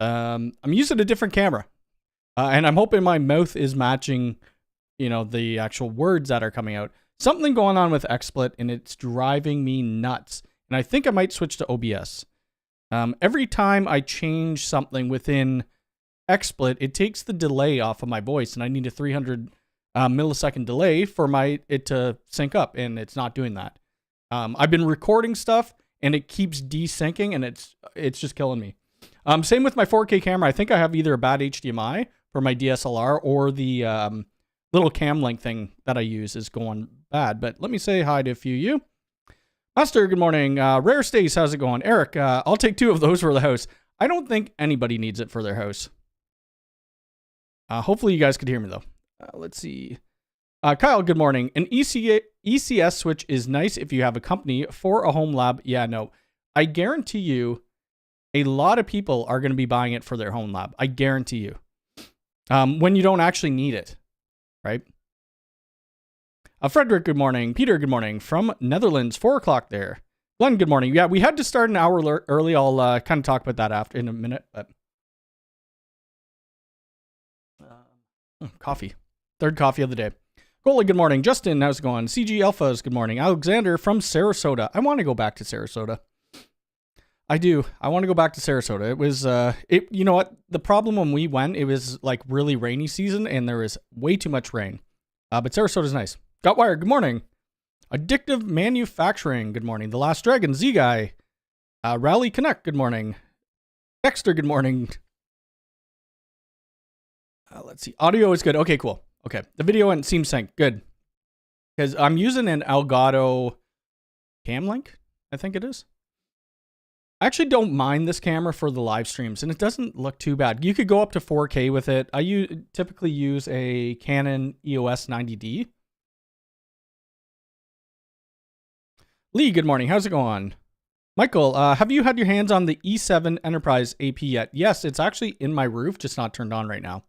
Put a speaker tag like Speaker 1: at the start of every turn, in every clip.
Speaker 1: I'm using a different camera. And I'm hoping my mouth is matching, the actual words that are coming out. Something going on with XSplit, and it's driving me nuts. And I think I might switch to OBS. Every time I change something within XSplit, it takes the delay off of my voice, and I need a 300 millisecond delay for it to sync up, and it's not doing that. I've been recording stuff, and it keeps desyncing, and it's just killing me. Same with my 4K camera. I think I have either a bad HDMI for my DSLR or the little cam link thing that I use is going bad. But let me say hi to a few of you. Master, good morning. Rare Stace, how's it going? Eric, I'll take 2 of those for the house. I don't think anybody needs it for their house. Hopefully you guys could hear me though. Let's see. Kyle, good morning. An ECS switch is nice if you have a company. For a home lab, yeah, no. I guarantee you a lot of people are going to be buying it for their home lab. I guarantee you. When you don't actually need it, right? Frederick, good morning. Peter, good morning. From Netherlands, 4 o'clock there. Glenn, good morning. Yeah, we had to start an hour early. I'll kind of talk about that after in a minute. But coffee. 3rd coffee of the day. Goalie, good morning. Justin, how's it going? CG Alphas, good morning. Alexander from Sarasota. I want to go back to Sarasota. I do. I want to go back to Sarasota. It was, you know what? The problem when we went, it was like really rainy season and there was way too much rain. But Sarasota's nice. Gotwire, good morning. Addictive Manufacturing, good morning. The Last Dragon, Z-Guy. Rally Connect, good morning. Dexter, good morning. Let's see. Audio is good. Okay, cool. Okay. The video and seam sync. Good. Because I'm using an Elgato cam link, I think it is. I actually don't mind this camera for the live streams, and it doesn't look too bad. You could go up to 4K with it. I typically use a Canon EOS 90D. Lee, good morning. How's it going? Michael, have you had your hands on the E7 Enterprise AP yet? Yes, it's actually in my roof, just not turned on right now.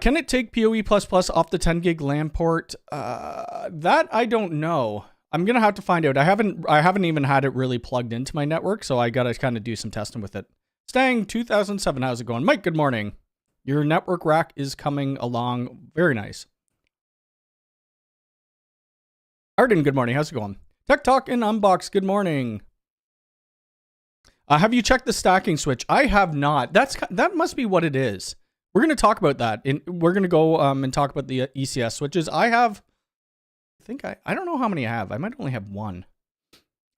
Speaker 1: Can it take PoE++ off the 10 gig LAN port? That I don't know. I'm gonna have to find out. I haven't even had it really plugged into my network, so I gotta kind of do some testing with it. Stang 2007, how's it going? Mike, good morning. Your network rack is coming along very nice. Arden, good morning. How's it going? Tech Talk and Unbox, good morning. Have you checked the stacking switch? I have not. That must be what it is. We're going to talk about that. We're going to go and talk about the ECS switches. I don't know how many I have. I might only have 1.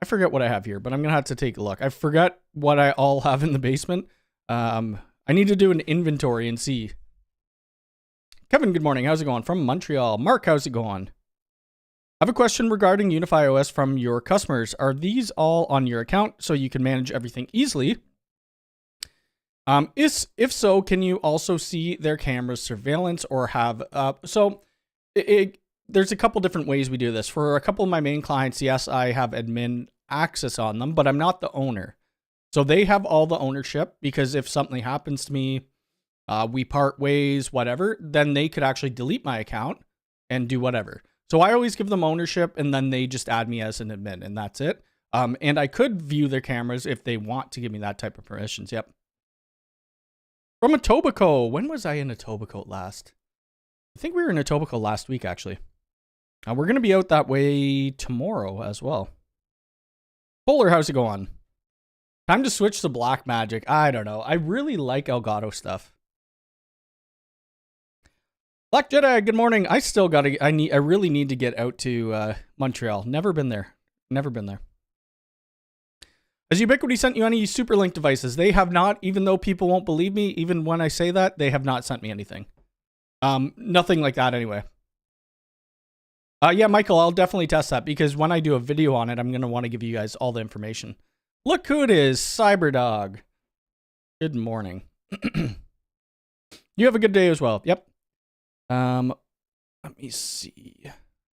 Speaker 1: I forget what I have here, but I'm going to have to take a look. I forgot what I all have in the basement. I need to do an inventory and see. Kevin, good morning. How's it going? From Montreal. Mark, how's it going? I have a question regarding Unify OS from your customers. Are these all on your account so you can manage everything easily? If so, can you also see their cameras surveillance or have, there's a couple different ways we do this. For a couple of my main clients, yes, I have admin access on them, but I'm not the owner. So they have all the ownership because if something happens to me, we part ways, whatever, then they could actually delete my account and do whatever. So I always give them ownership and then they just add me as an admin and that's it. And I could view their cameras if they want to give me that type of permissions. Yep. From Etobicoke. When was I in Etobicoke last? I think we were in Etobicoke last week, actually. We're going to be out that way tomorrow as well. Polar, how's it going? Time to switch to Black Magic. I don't know. I really like Elgato stuff. Black Jedi, good morning. I still I really need to get out to Montreal. Never been there. Never been there. Has Ubiquiti sent you any Superlink devices? They have not, even though people won't believe me, even when I say that, they have not sent me anything. Nothing like that anyway. Yeah, Michael, I'll definitely test that because when I do a video on it, I'm going to want to give you guys all the information. Look who it is, Cyberdog. Good morning. You have a good day as well. Yep. Let me see.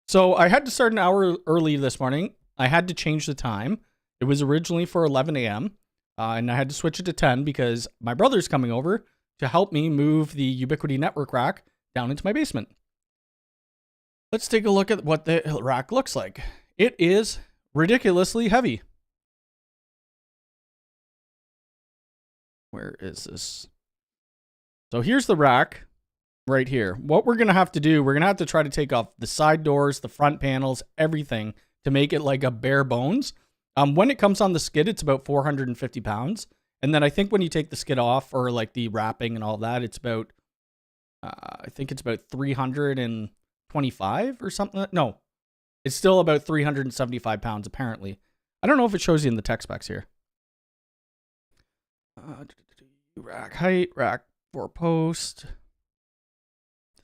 Speaker 1: So I had to start an hour early this morning. I had to change the time. It was originally for 11 a.m. And I had to switch it to 10 because my brother's coming over to help me move the Ubiquiti network rack down into my basement. Let's take a look at what the rack looks like. It is ridiculously heavy. Where is this? So here's the rack right here. What we're going to have to do, we're going to have to try to take off the side doors, the front panels, everything to make it like a bare bones. When it comes on the skid, it's about 450 pounds. And then I think when you take the skid off, or like the wrapping and all that, it's about, I think it's about 325 or something. No, it's still about 375 pounds apparently. I don't know if it shows you in the tech specs here. Rack height, rack 4-post.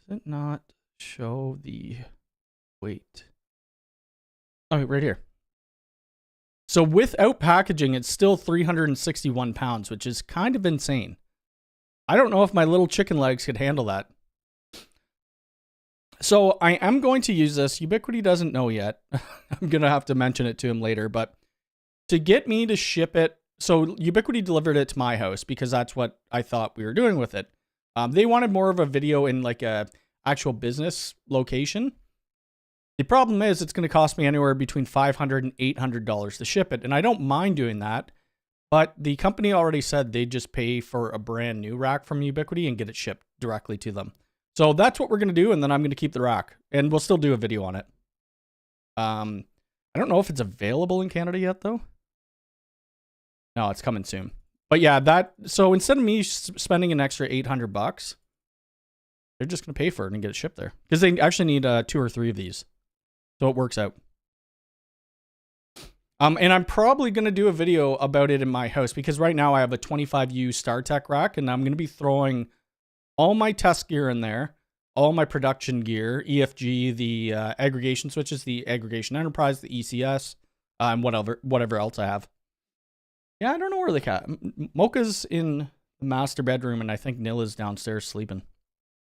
Speaker 1: Does it not show the weight? Oh, right here. So without packaging, it's still 361 pounds, which is kind of insane. I don't know if my little chicken legs could handle that. So I am going to use this. Ubiquiti doesn't know yet. I'm going to have to mention it to him later, but to get me to ship it, so Ubiquiti delivered it to my house because that's what I thought we were doing with it. They wanted more of a video in like a actual business location. The problem is it's going to cost me anywhere between $500 and $800 to ship it. And I don't mind doing that, but the company already said they'd just pay for a brand new rack from Ubiquiti and get it shipped directly to them. So that's what we're going to do. And then I'm going to keep the rack and we'll still do a video on it. I don't know if it's available in Canada yet though. No, it's coming soon. But yeah, so instead of me spending an extra $800, they're just going to pay for it and get it shipped there. Because they actually need 2 or 3 of these. So it works out. And I'm probably going to do a video about it in my house because right now I have a 25U StarTech rack and I'm going to be throwing all my test gear in there, all my production gear, EFG, the aggregation switches, the aggregation enterprise, the ECS, and whatever else I have. Yeah, I don't know where the cat. Mocha's in the master bedroom and I think Nil is downstairs sleeping.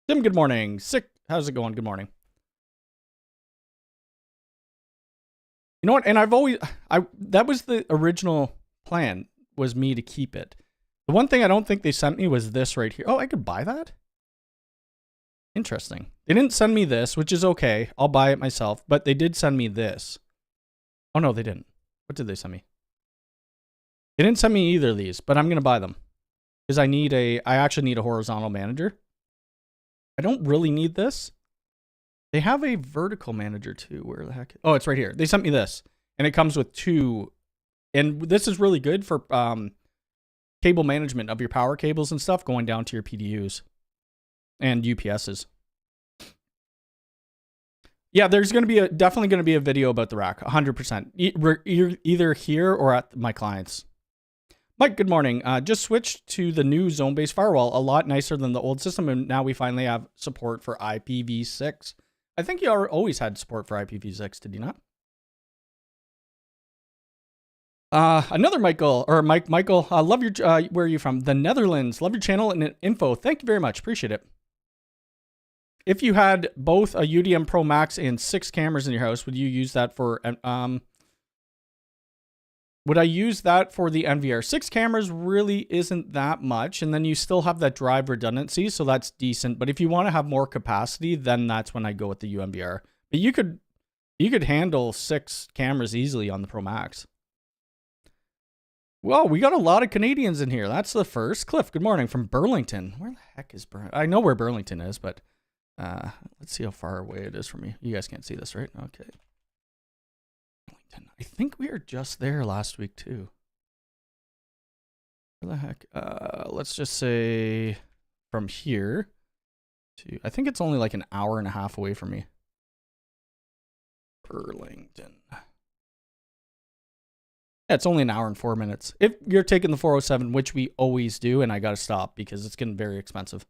Speaker 1: Tim, good morning. Sick. How's it going? Good morning. You know what? And that was the original plan, was me to keep it. The one thing I don't think they sent me was this right here. Oh, I could buy that? Interesting. They didn't send me this, which is okay. I'll buy it myself, but they did send me this. Oh no, they didn't. What did they send me? They didn't send me either of these, but I'm going to buy them. Because I actually need a horizontal manager. I don't really need this. They have a vertical manager too. Where the heck? Oh, it's right here. They sent me this. And it comes with 2. And this is really good for cable management of your power cables and stuff going down to your PDUs and UPSs. Yeah, there's going to be definitely going to be a video about the rack. 100%. Either here or at my clients. Mike, good morning. Just switched to the new zone-based firewall. A lot nicer than the old system. And now we finally have support for IPv6. I think you always had support for IPv6, did you not? Another Michael, love your, where are you from? The Netherlands. Love your channel and info. Thank you very much. Appreciate it. If you had both a UDM Pro Max and 6 cameras in your house, would you use that for, would I use that for the NVR? 6 cameras really isn't that much. And then you still have that drive redundancy. So that's decent. But if you want to have more capacity, then that's when I go with the UMBR. But you could handle 6 cameras easily on the Pro Max. Well, we got a lot of Canadians in here. That's the first. Cliff, good morning from Burlington. Where the heck is Burlington? I know where Burlington is, but let's see how far away it is from me. You guys can't see this, right? Okay. I think we were just there last week too. Where the heck? Let's just say from here to, I think it's only like an hour and a half away from me. Burlington. Yeah, it's only an hour and 4 minutes. If you're taking the 407, which we always do, and I got to stop because it's getting very expensive.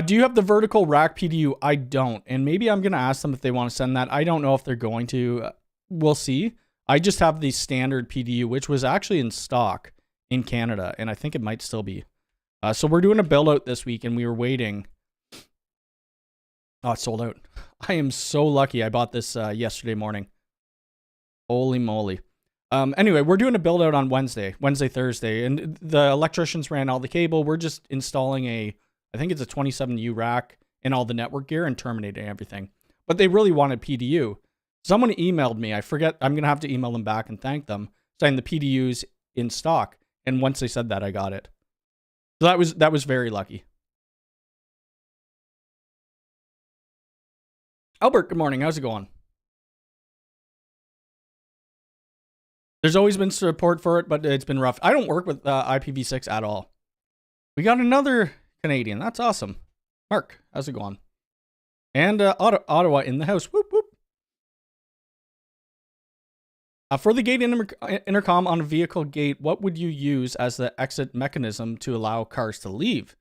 Speaker 1: Do you have the vertical rack PDU? I don't. And maybe I'm going to ask them if they want to send that. I don't know if they're going to. We'll see. I just have the standard PDU, which was actually in stock in Canada. And I think it might still be. So we're doing a build out this week and we were waiting. Oh, it's sold out. I am so lucky. I bought this yesterday morning. Holy moly. Anyway, we're doing a build out on Wednesday, Thursday. And the electricians ran all the cable. We're just installing I think it's a 27U rack and all the network gear and terminating everything. But they really wanted PDU. Someone emailed me. I forget. I'm going to have to email them back and thank them, saying the PDU's in stock. And once they said that, I got it. So that was very lucky. Albert, good morning. How's it going? There's always been support for it, but it's been rough. I don't work with IPv6 at all. We got another Canadian. That's awesome. Mark, how's it going? And Ottawa in the house. Whoop, whoop. For the gate intercom on a vehicle gate, what would you use as the exit mechanism to allow cars to leave?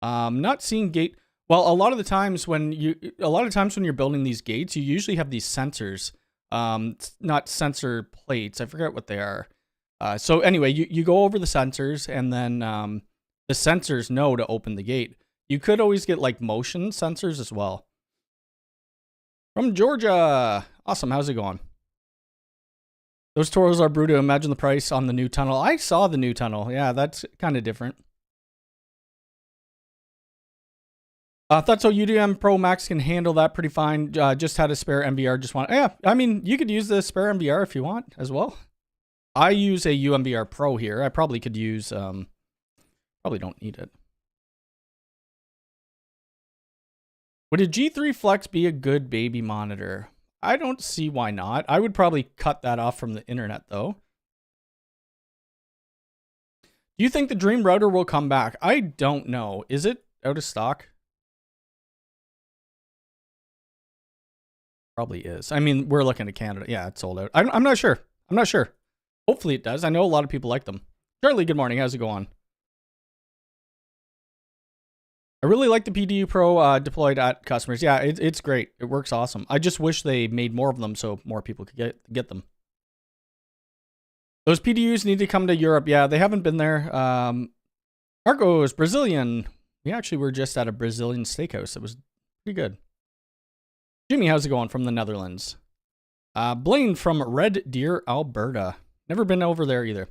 Speaker 1: Not seeing gate. Well, a lot of times when you're building these gates, you usually have these sensors. Not sensor plates. I forget what they are. So anyway, you go over the sensors, and then the sensors know to open the gate. You could always get like motion sensors as well. From Georgia. Awesome. How's it going? Those tolls are brutal. Imagine the price on the new tunnel. I saw the new tunnel. Yeah, that's kind of different. Thought so. UDM Pro Max can handle that pretty fine. Just had a spare MVR. Yeah, I mean, you could use the spare MVR if you want as well. I use a UMVR Pro here. I probably could use, probably don't need it. Would a G3 Flex be a good baby monitor? I don't see why not. I would probably cut that off from the internet though. Do you think the Dream router will come back? I don't know. Is it out of stock? Probably is. I mean, we're looking at Canada. Yeah, it's sold out. I'm not sure. I'm not sure. Hopefully it does. I know a lot of people like them. Charlie, good morning. How's it going? I really like the PDU Pro deployed at customers. Yeah, it's great. It works awesome. I just wish they made more of them so more people could get them. Those PDUs need to come to Europe. Yeah, they haven't been there. Marco's Brazilian. We actually were just at a Brazilian steakhouse. It was pretty good. Jimmy, how's it going from the Netherlands? Blaine from Red Deer, Alberta. Never been over there either.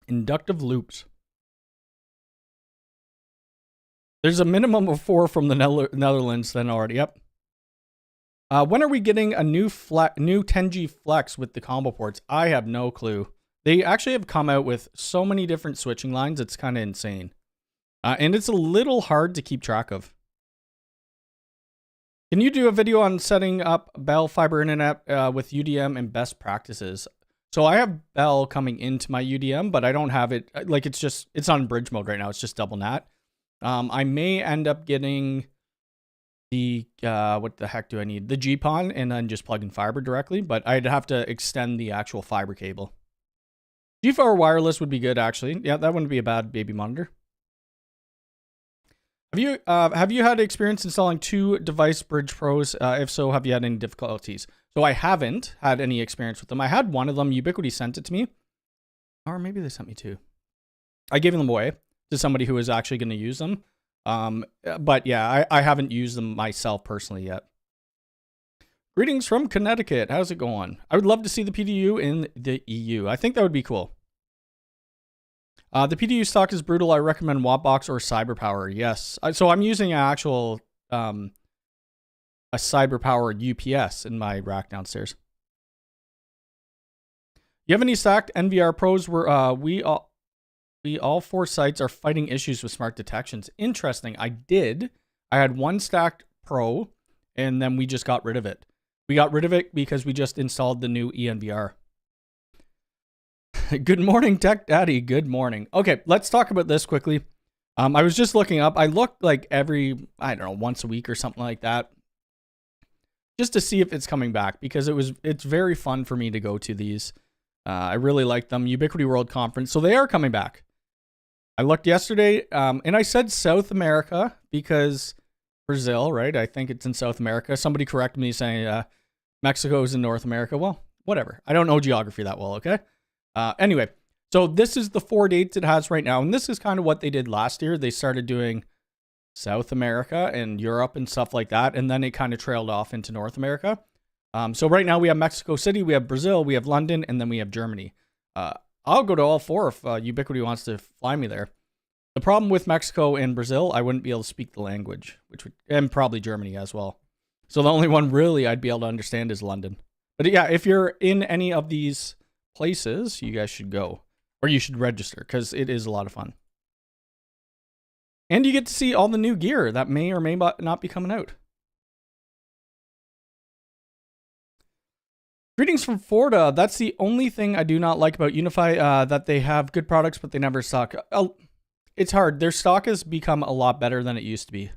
Speaker 1: Inductive loops. There's a minimum of 4 from the Netherlands then already. Yep. When are we getting a new 10G Flex with the combo ports? I have no clue. They actually have come out with so many different switching lines. It's kind of insane. And it's a little hard to keep track of. Can you do a video on setting up Bell fiber internet with UDM and best practices? So I have Bell coming into my UDM, but I don't have it. Like it's on bridge mode right now. It's just double NAT. I may end up getting the, what the heck do I need? The GPON and then just plug in fiber directly, but I'd have to extend the actual fiber cable. G4 wireless would be good actually. Yeah, that wouldn't be a bad baby monitor. Have you had experience installing 2 device Bridge Pros? If so, have you had any difficulties? So I haven't had any experience with them. I had one of them. Ubiquiti sent it to me. Or maybe they sent me 2. I gave them away to somebody who was actually going to use them. But yeah, I haven't used them myself personally yet. Greetings from Connecticut. How's it going? I would love to see the PDU in the EU. I think that would be cool. The PDU stock is brutal. I recommend Wattbox or CyberPower. Yes. So I'm using an actual a CyberPower UPS in my rack downstairs. You have any stacked NVR Pros where we all 4 sites are fighting issues with smart detections? Interesting. I had 1 stacked Pro and then we just got rid of it. We got rid of it because we just installed the new ENVR. Good morning, Tech Daddy. Good morning. Okay, let's talk about this quickly. I was just looking up. I looked like every, I don't know, once a week or something like that, just to see if it's coming back because it's very fun for me to go to these. I really like them. Ubiquiti World Conference. So they are coming back. I looked yesterday, and I said South America because Brazil, right? I think it's in South America. Somebody corrected me saying Mexico is in North America. Well, whatever. I don't know geography that well, okay? Anyway, so this is the 4 dates it has right now. And this is kind of what they did last year. They started doing South America and Europe and stuff like that. And then it kind of trailed off into North America. So right now we have Mexico City, we have Brazil, we have London, and then we have Germany. I'll go to all 4 if Ubiquiti wants to fly me there. The problem with Mexico and Brazil, I wouldn't be able to speak the language, and probably Germany as well. So the only one really I'd be able to understand is London. But yeah, if you're in any of these places you guys should go, or you should register, because it is a lot of fun. And you get to see all the new gear that may or may not be coming out. Greetings from Florida. That's the only thing I do not like about Unify, that they have good products, but they never stock. It's hard. Their stock has become a lot better than it used to be.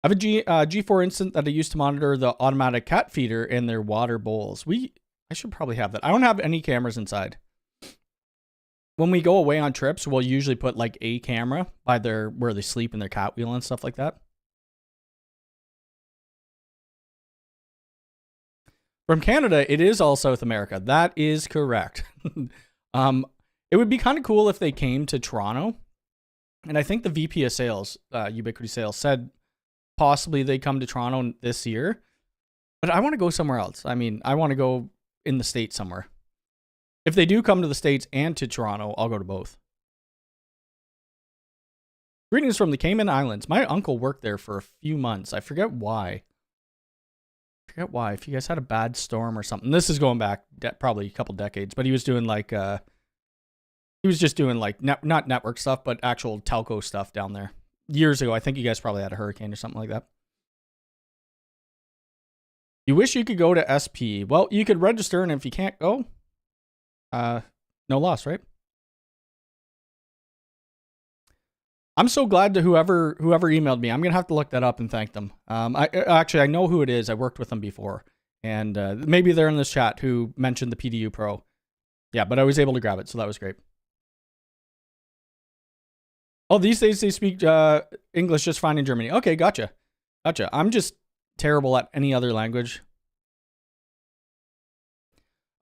Speaker 1: I have a G4 Instant that I used to monitor the automatic cat feeder in their water bowls. I should probably have that. I don't have any cameras inside. When we go away on trips, we'll usually put like a camera by where they sleep in their cat wheel and stuff like that. From Canada, it is all South America. That is correct. It would be kind of cool if they came to Toronto. And I think the VP of sales, Ubiquity Sales, said possibly they come to Toronto this year. But I want to go somewhere else. I mean, I want to go in the States somewhere. If they do come to the States and to Toronto, I'll go to both. Greetings from the Cayman Islands. My uncle worked there for a few months. I forget why. If you guys had a bad storm or something. This is going back probably a couple decades, but he was doing like he was just doing like not network stuff, but actual telco stuff down there years ago. I think you guys probably had a hurricane or something like that. You wish you could go to SP. Well, you could register, and if you can't go, no loss, right? I'm so glad to whoever emailed me. I'm gonna have to look that up and thank them. I know who it is. I worked with them before, and maybe they're in this chat who mentioned the PDU Pro. Yeah, but I was able to grab it, so that was great. Oh, these days they speak English just fine in Germany. Okay, gotcha. I'm just terrible at any other language.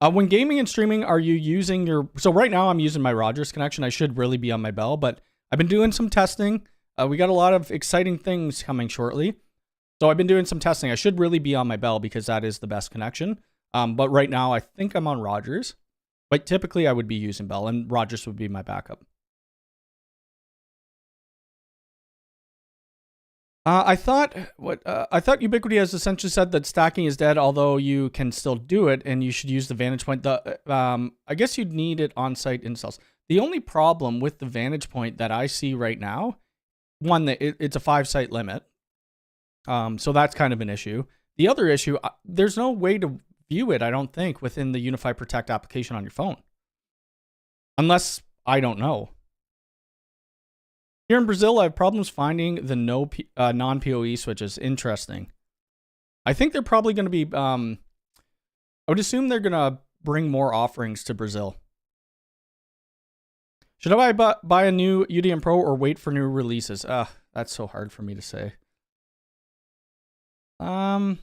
Speaker 1: When gaming and streaming, are you using your... So right now I'm using my Rogers connection. I should really be on my Bell, but I've been doing some testing. We got a lot of exciting things coming shortly. So I've been doing some testing. I should really be on my Bell because that is the best connection. But right now I think I'm on Rogers. But typically I would be using Bell, and Rogers would be my backup. I thought Ubiquity has essentially said that stacking is dead, although you can still do it, and you should use the Vantage Point. I guess you'd need it on-site installs. The only problem with the Vantage Point that I see right now, one, that it's a 5-site limit, so that's kind of an issue. The other issue, there's no way to view it, I don't think, within the Unify Protect application on your phone, unless I don't know. Here in Brazil, I have problems finding the non-PoE switches. Interesting. I think they're probably going to be... I would assume they're going to bring more offerings to Brazil. Should I buy a new UDM Pro or wait for new releases? That's so hard for me to say. I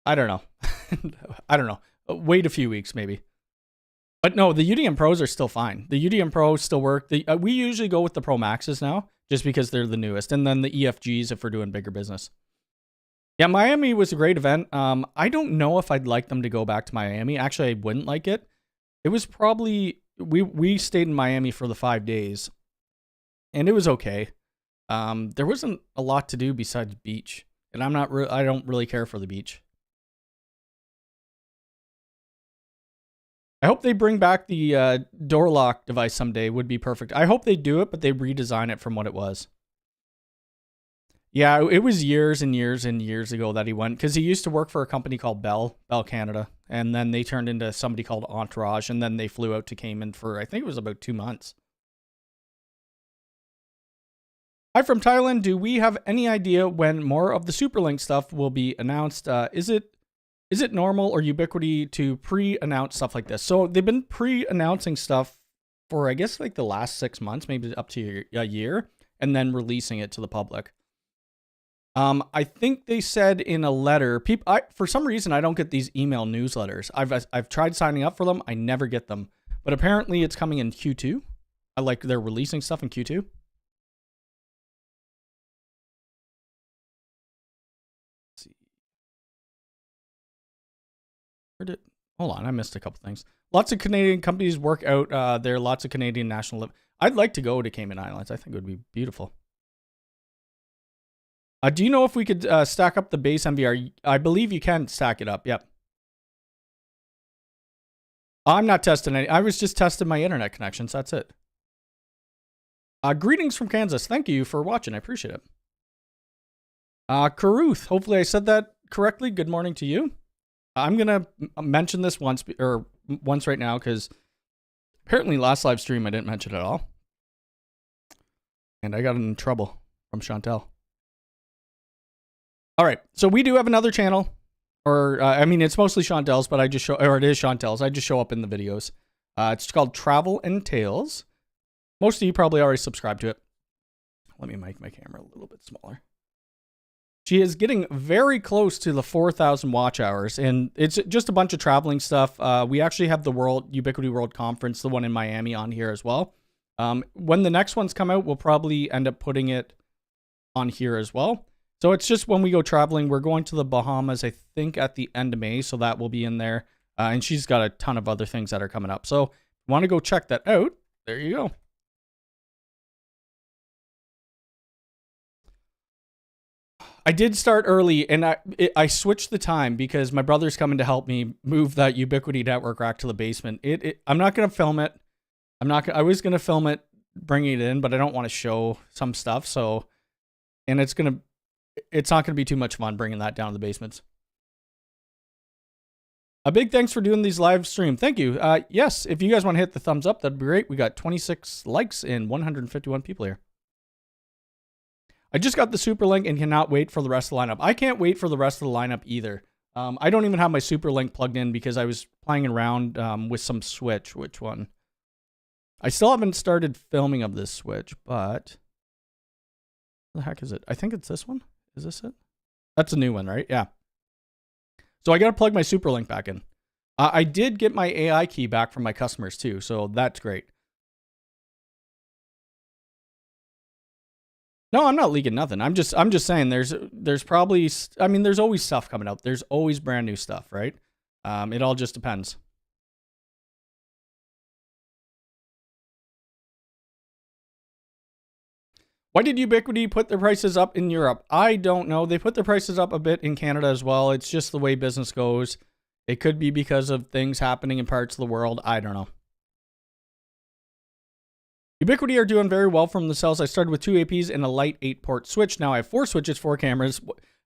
Speaker 1: don't know. I don't know. Wait a few weeks, maybe. But no, the UDM Pros are still fine. The UDM Pros still work. We usually go with the Pro Maxes now, just because they're the newest. And then the EFGs if we're doing bigger business. Yeah, Miami was a great event. I don't know if I'd like them to go back to Miami. Actually, I wouldn't like it. It was probably... We stayed in Miami for the 5 days. And it was okay. There wasn't a lot to do besides beach. And I don't really care for the beach. I hope they bring back the door lock device someday. Would be perfect. I hope they do it, but they redesign it from what it was. Yeah, it was years and years and years ago that he went, because he used to work for a company called Bell Canada, and then they turned into somebody called Entourage, and then they flew out to Cayman for, I think it was about 2 months. Hi from Thailand. Do we have any idea when more of the Superlink stuff will be announced? Is it normal or Ubiquity to pre-announce stuff like this? So they've been pre-announcing stuff for, I guess, like the last 6 months, maybe up to a year, and then releasing it to the public. I think they said in a letter, for some reason, I don't get these email newsletters. I've tried signing up for them. I never get them. But apparently it's coming in Q2. They're releasing stuff in Q2. Hold on, I missed a couple things. Lots of Canadian companies work out there. Lots of Canadian national... I'd like to go to Cayman Islands. I think it would be beautiful. Do you know if we could stack up the base MVR? I believe you can stack it up, yep. I'm not testing any. I was just testing my internet connections. That's it. Greetings from Kansas. Thank you for watching. I appreciate it. Caruth, hopefully I said that correctly. Good morning to you. I'm going to mention this once right now because apparently last live stream I didn't mention it at all. And I got in trouble from Chantel. All right, so we do have another channel. Or, I mean, it's mostly Chantel's, but it is Chantel's. I just show up in the videos. It's called Travel and Tales. Most of you probably already subscribed to it. Let me make my camera a little bit smaller. She is getting very close to the 4,000 watch hours, and it's just a bunch of traveling stuff. We actually have the Ubiquity World Conference, the one in Miami, on here as well. When the next ones come out, we'll probably end up putting it on here as well. So it's just when we go traveling, we're going to the Bahamas, I think, at the end of May. So that will be in there. And she's got a ton of other things that are coming up. So if you want to go check that out, there you go. I did start early, and I switched the time because my brother's coming to help me move that Ubiquity network rack to the basement. I'm not going to film it. I was going to film it, bringing it in, but I don't want to show some stuff. So, and it's not going to be too much fun bringing that down to the basements. A big thanks for doing these live stream. Thank you. Yes, if you guys want to hit the thumbs up, that'd be great. We got 26 likes and 151 people here. I just got the super link and cannot wait for the rest of the lineup. I can't wait for the rest of the lineup either. I don't even have my super link plugged in because I was playing around with some Switch. Which one? I still haven't started filming of this Switch, but what the heck is it? I think it's this one. Is this it? That's a new one, right? Yeah. So I got to plug my super link back in. I did get my AI key back from my customers too, so that's great. No, I'm not leaking nothing. I'm just saying there's probably, I mean, there's always stuff coming out. There's always brand new stuff, right? It all just depends. Why did Ubiquity put their prices up in Europe? I don't know. They put their prices up a bit in Canada as well. It's just the way business goes. It could be because of things happening in parts of the world. I don't know. Ubiquity are doing very well from the sales. I started with 2 APs and a light 8-port switch. Now I have 4 switches, 4 cameras.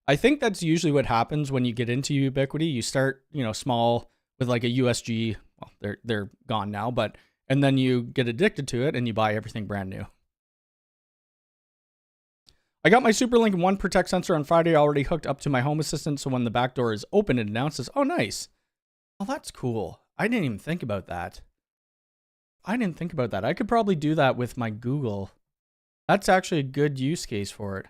Speaker 1: I think that's usually what happens when you get into Ubiquity. You start, small with like a USG. Well, they're gone now, and then you get addicted to it and you buy everything brand new. I got my SuperLink 1 Protect sensor on Friday already hooked up to my Home Assistant, so when the back door is open, it announces, oh, nice. Oh, that's cool. I didn't even think about that. I could probably do that with my Google. That's actually a good use case for it.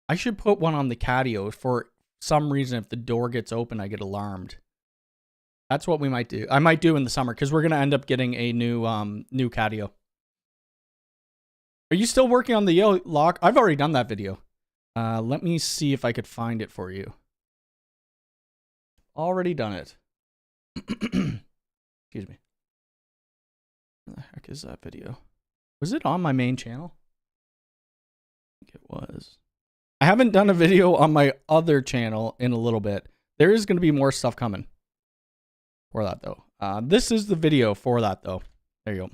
Speaker 1: I should put one on the catio. For some reason, if the door gets open, I get alarmed. That's what we might do. I might do in the summer because we're going to end up getting a new catio. Are you still working on the yellow lock? I've already done that video. Let me see if I could find it for you. Already done it. Excuse me. Where the heck is that video? Was it on my main channel? I think it was. I haven't done a video on my other channel in a little bit. There is going to be more stuff coming for that, though. This is the video for that, though. There you go.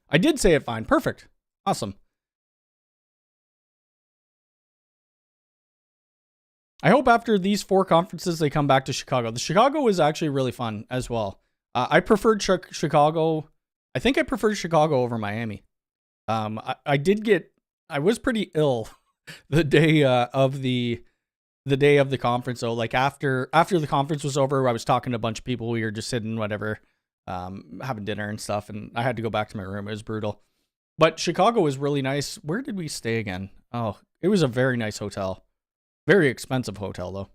Speaker 1: I did say it fine. Perfect. Awesome. I hope after these 4 conferences, they come back to Chicago. The Chicago was actually really fun as well. I preferred Chicago. I think I preferred Chicago over Miami. I was pretty ill the day of the conference. So like after the conference was over, I was talking to a bunch of people. We were just sitting, whatever, having dinner and stuff. And I had to go back to my room. It was brutal, but Chicago was really nice. Where did we stay again? Oh, it was a very nice hotel. Very expensive hotel, though.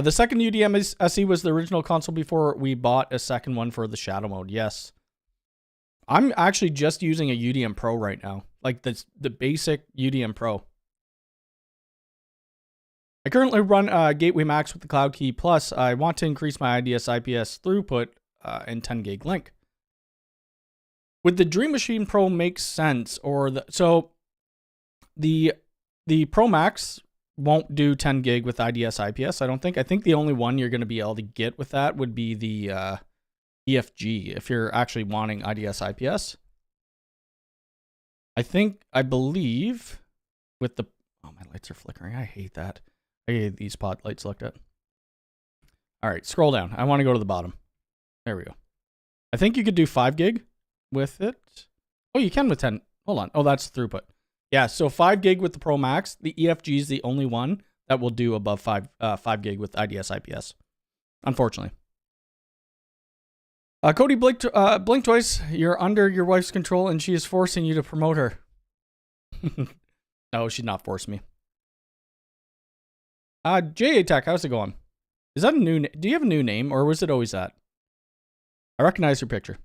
Speaker 1: The second UDM SE was the original console before we bought a second one for the shadow mode. Yes. I'm actually just using a UDM Pro right now. Like the basic UDM Pro. I currently run Gateway Max with the Cloud Key. Plus, I want to increase my IDS IPS throughput and 10 gig link. Would the Dream Machine Pro make sense? The Pro Max won't do 10 gig with IDS IPS, I don't think. I think the only one you're going to be able to get with that would be the EFG, if you're actually wanting IDS IPS. I believe with the... Oh, my lights are flickering. I hate that. I hate these spotlights looked at. All right, scroll down. I want to go to the bottom. There we go. I think you could do 5 gig with it. Oh, you can with 10. Hold on. Oh, that's throughput. Yeah, so 5 gig with the Pro Max. The EFG is the only one that will do above 5 gig with IDS IPS, unfortunately. Cody Blink Twice, you're under your wife's control and she is forcing you to promote her. No, she's not forcing me. JA Tech, how's it going? Is that a new do you have a new name or was it always that? I recognize your picture.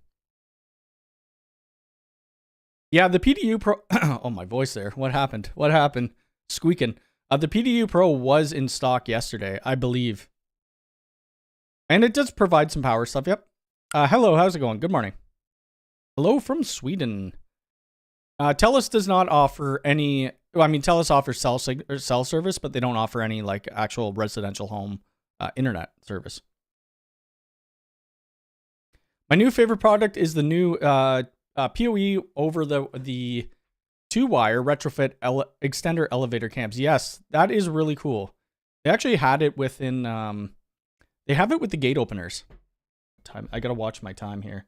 Speaker 1: Yeah, the PDU Pro... Oh, my voice there. What happened? What happened? Squeaking. The PDU Pro was in stock yesterday, I believe. And it does provide some power stuff, yep. Hello, how's it going? Good morning. Hello from Sweden. TELUS does not offer any... Well, I mean, TELUS offers cell service, but they don't offer any, like, actual residential home internet service. My new favorite product is the new PoE over the 2-wire retrofit extender elevator cams. Yes, that is really cool. They actually had it within... they have it with the gate openers. I gotta watch my time here.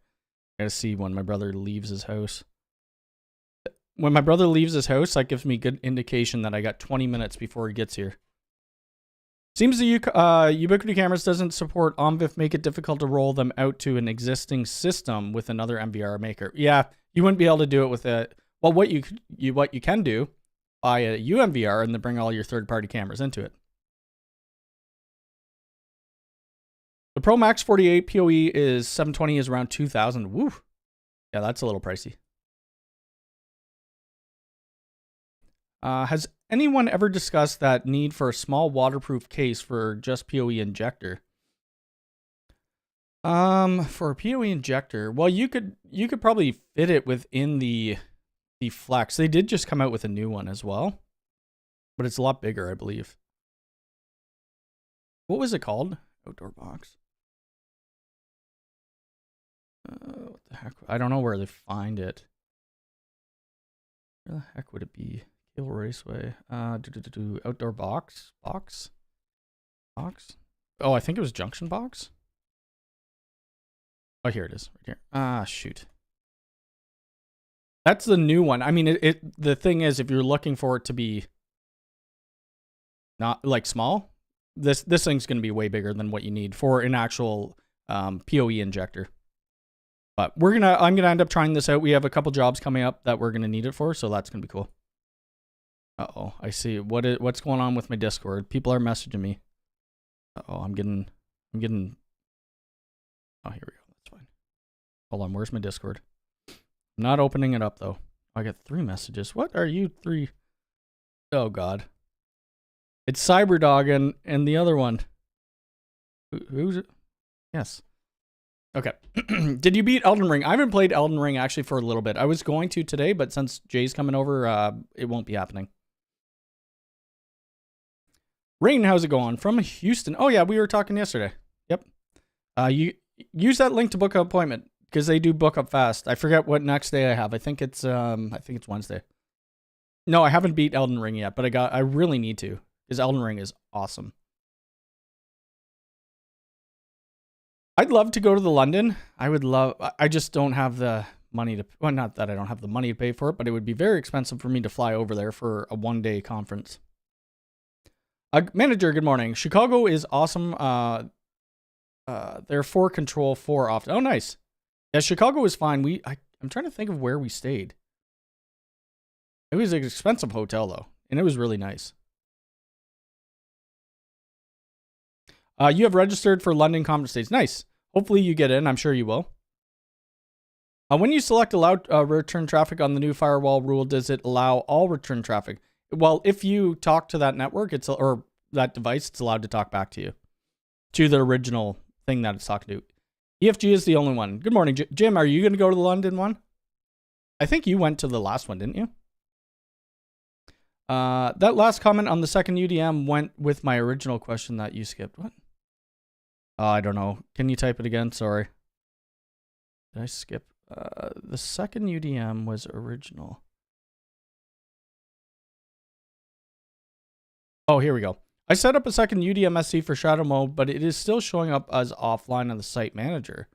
Speaker 1: I gotta see when my brother leaves his house. When my brother leaves his house, that gives me good indication that I got 20 minutes before he gets here. Seems the Ubiquiti cameras doesn't support OMVIF, make it difficult to roll them out to an existing system with another MVR maker. Yeah, you wouldn't be able to do it with a... Well, what you can do, buy a UMVR and then bring all your third-party cameras into it. The Pro Max 48 PoE is 720 is around 2,000. Woo. Yeah, that's a little pricey. Has anyone ever discussed that need for a small waterproof case for just PoE injector? For a PoE injector, well, you could probably fit it within the Flex. They did just come out with a new one as well, but it's a lot bigger, I believe. What was it called? Outdoor box. What the heck? I don't know where they find it. Where the heck would it be? Cable Raceway. Outdoor box. Oh, I think it was Junction Box. Oh, here it is. Right here. Ah, shoot. That's the new one. I mean, the thing is, if you're looking for it to be not like small, this thing's going to be way bigger than what you need for an actual PoE injector. But I'm gonna end up trying this out. We have a couple jobs coming up that we're gonna need it for, so that's gonna be cool. Uh-oh, I see. What's going on with my Discord? People are messaging me. Uh-oh, I'm getting... Oh, here we go. That's fine. Hold on, where's my Discord? I'm not opening it up, though. I got 3 messages. What are you 3? Oh, God. It's Cyberdog and the other one. Who's it? Yes. Okay. Did you beat Elden Ring? I haven't played Elden Ring, actually, for a little bit. I was going to today, but since Jay's coming over, it won't be happening. Rain, how's it going? From Houston. Oh, yeah, we were talking yesterday. Yep. You use that link to book an appointment, because they do book up fast. I forget what next day I have. I think it's Wednesday. No, I haven't beat Elden Ring yet, but I really need to, because Elden Ring is awesome. I'd love to go to the London. I just don't have the money to, well, not that I don't have the money to pay for it, but it would be very expensive for me to fly over there for a 1-day conference. Manager, good morning. Chicago is awesome. They're for Control 4 often. Oh, nice. Yeah, Chicago is fine. I'm trying to think of where we stayed. It was an expensive hotel, though, and it was really nice. You have registered for London Conference Days. Nice. Hopefully you get in. I'm sure you will. When you select allow return traffic on the new firewall rule, does it allow all return traffic? Well, if you talk to that network, or that device, it's allowed to talk back to you, to the original thing that it's talking to. EFG is the only one. Good morning, Jim. Are you going to go to the London one? I think you went to the last one, didn't you? That last comment on the second UDM went with my original question that you skipped. What? Oh, I don't know. Can you type it again? Sorry. Did I skip? The second UDM was original. Oh, here we go. I set up a second UDM-SC for shadow mode, but it is still showing up as offline on the site manager.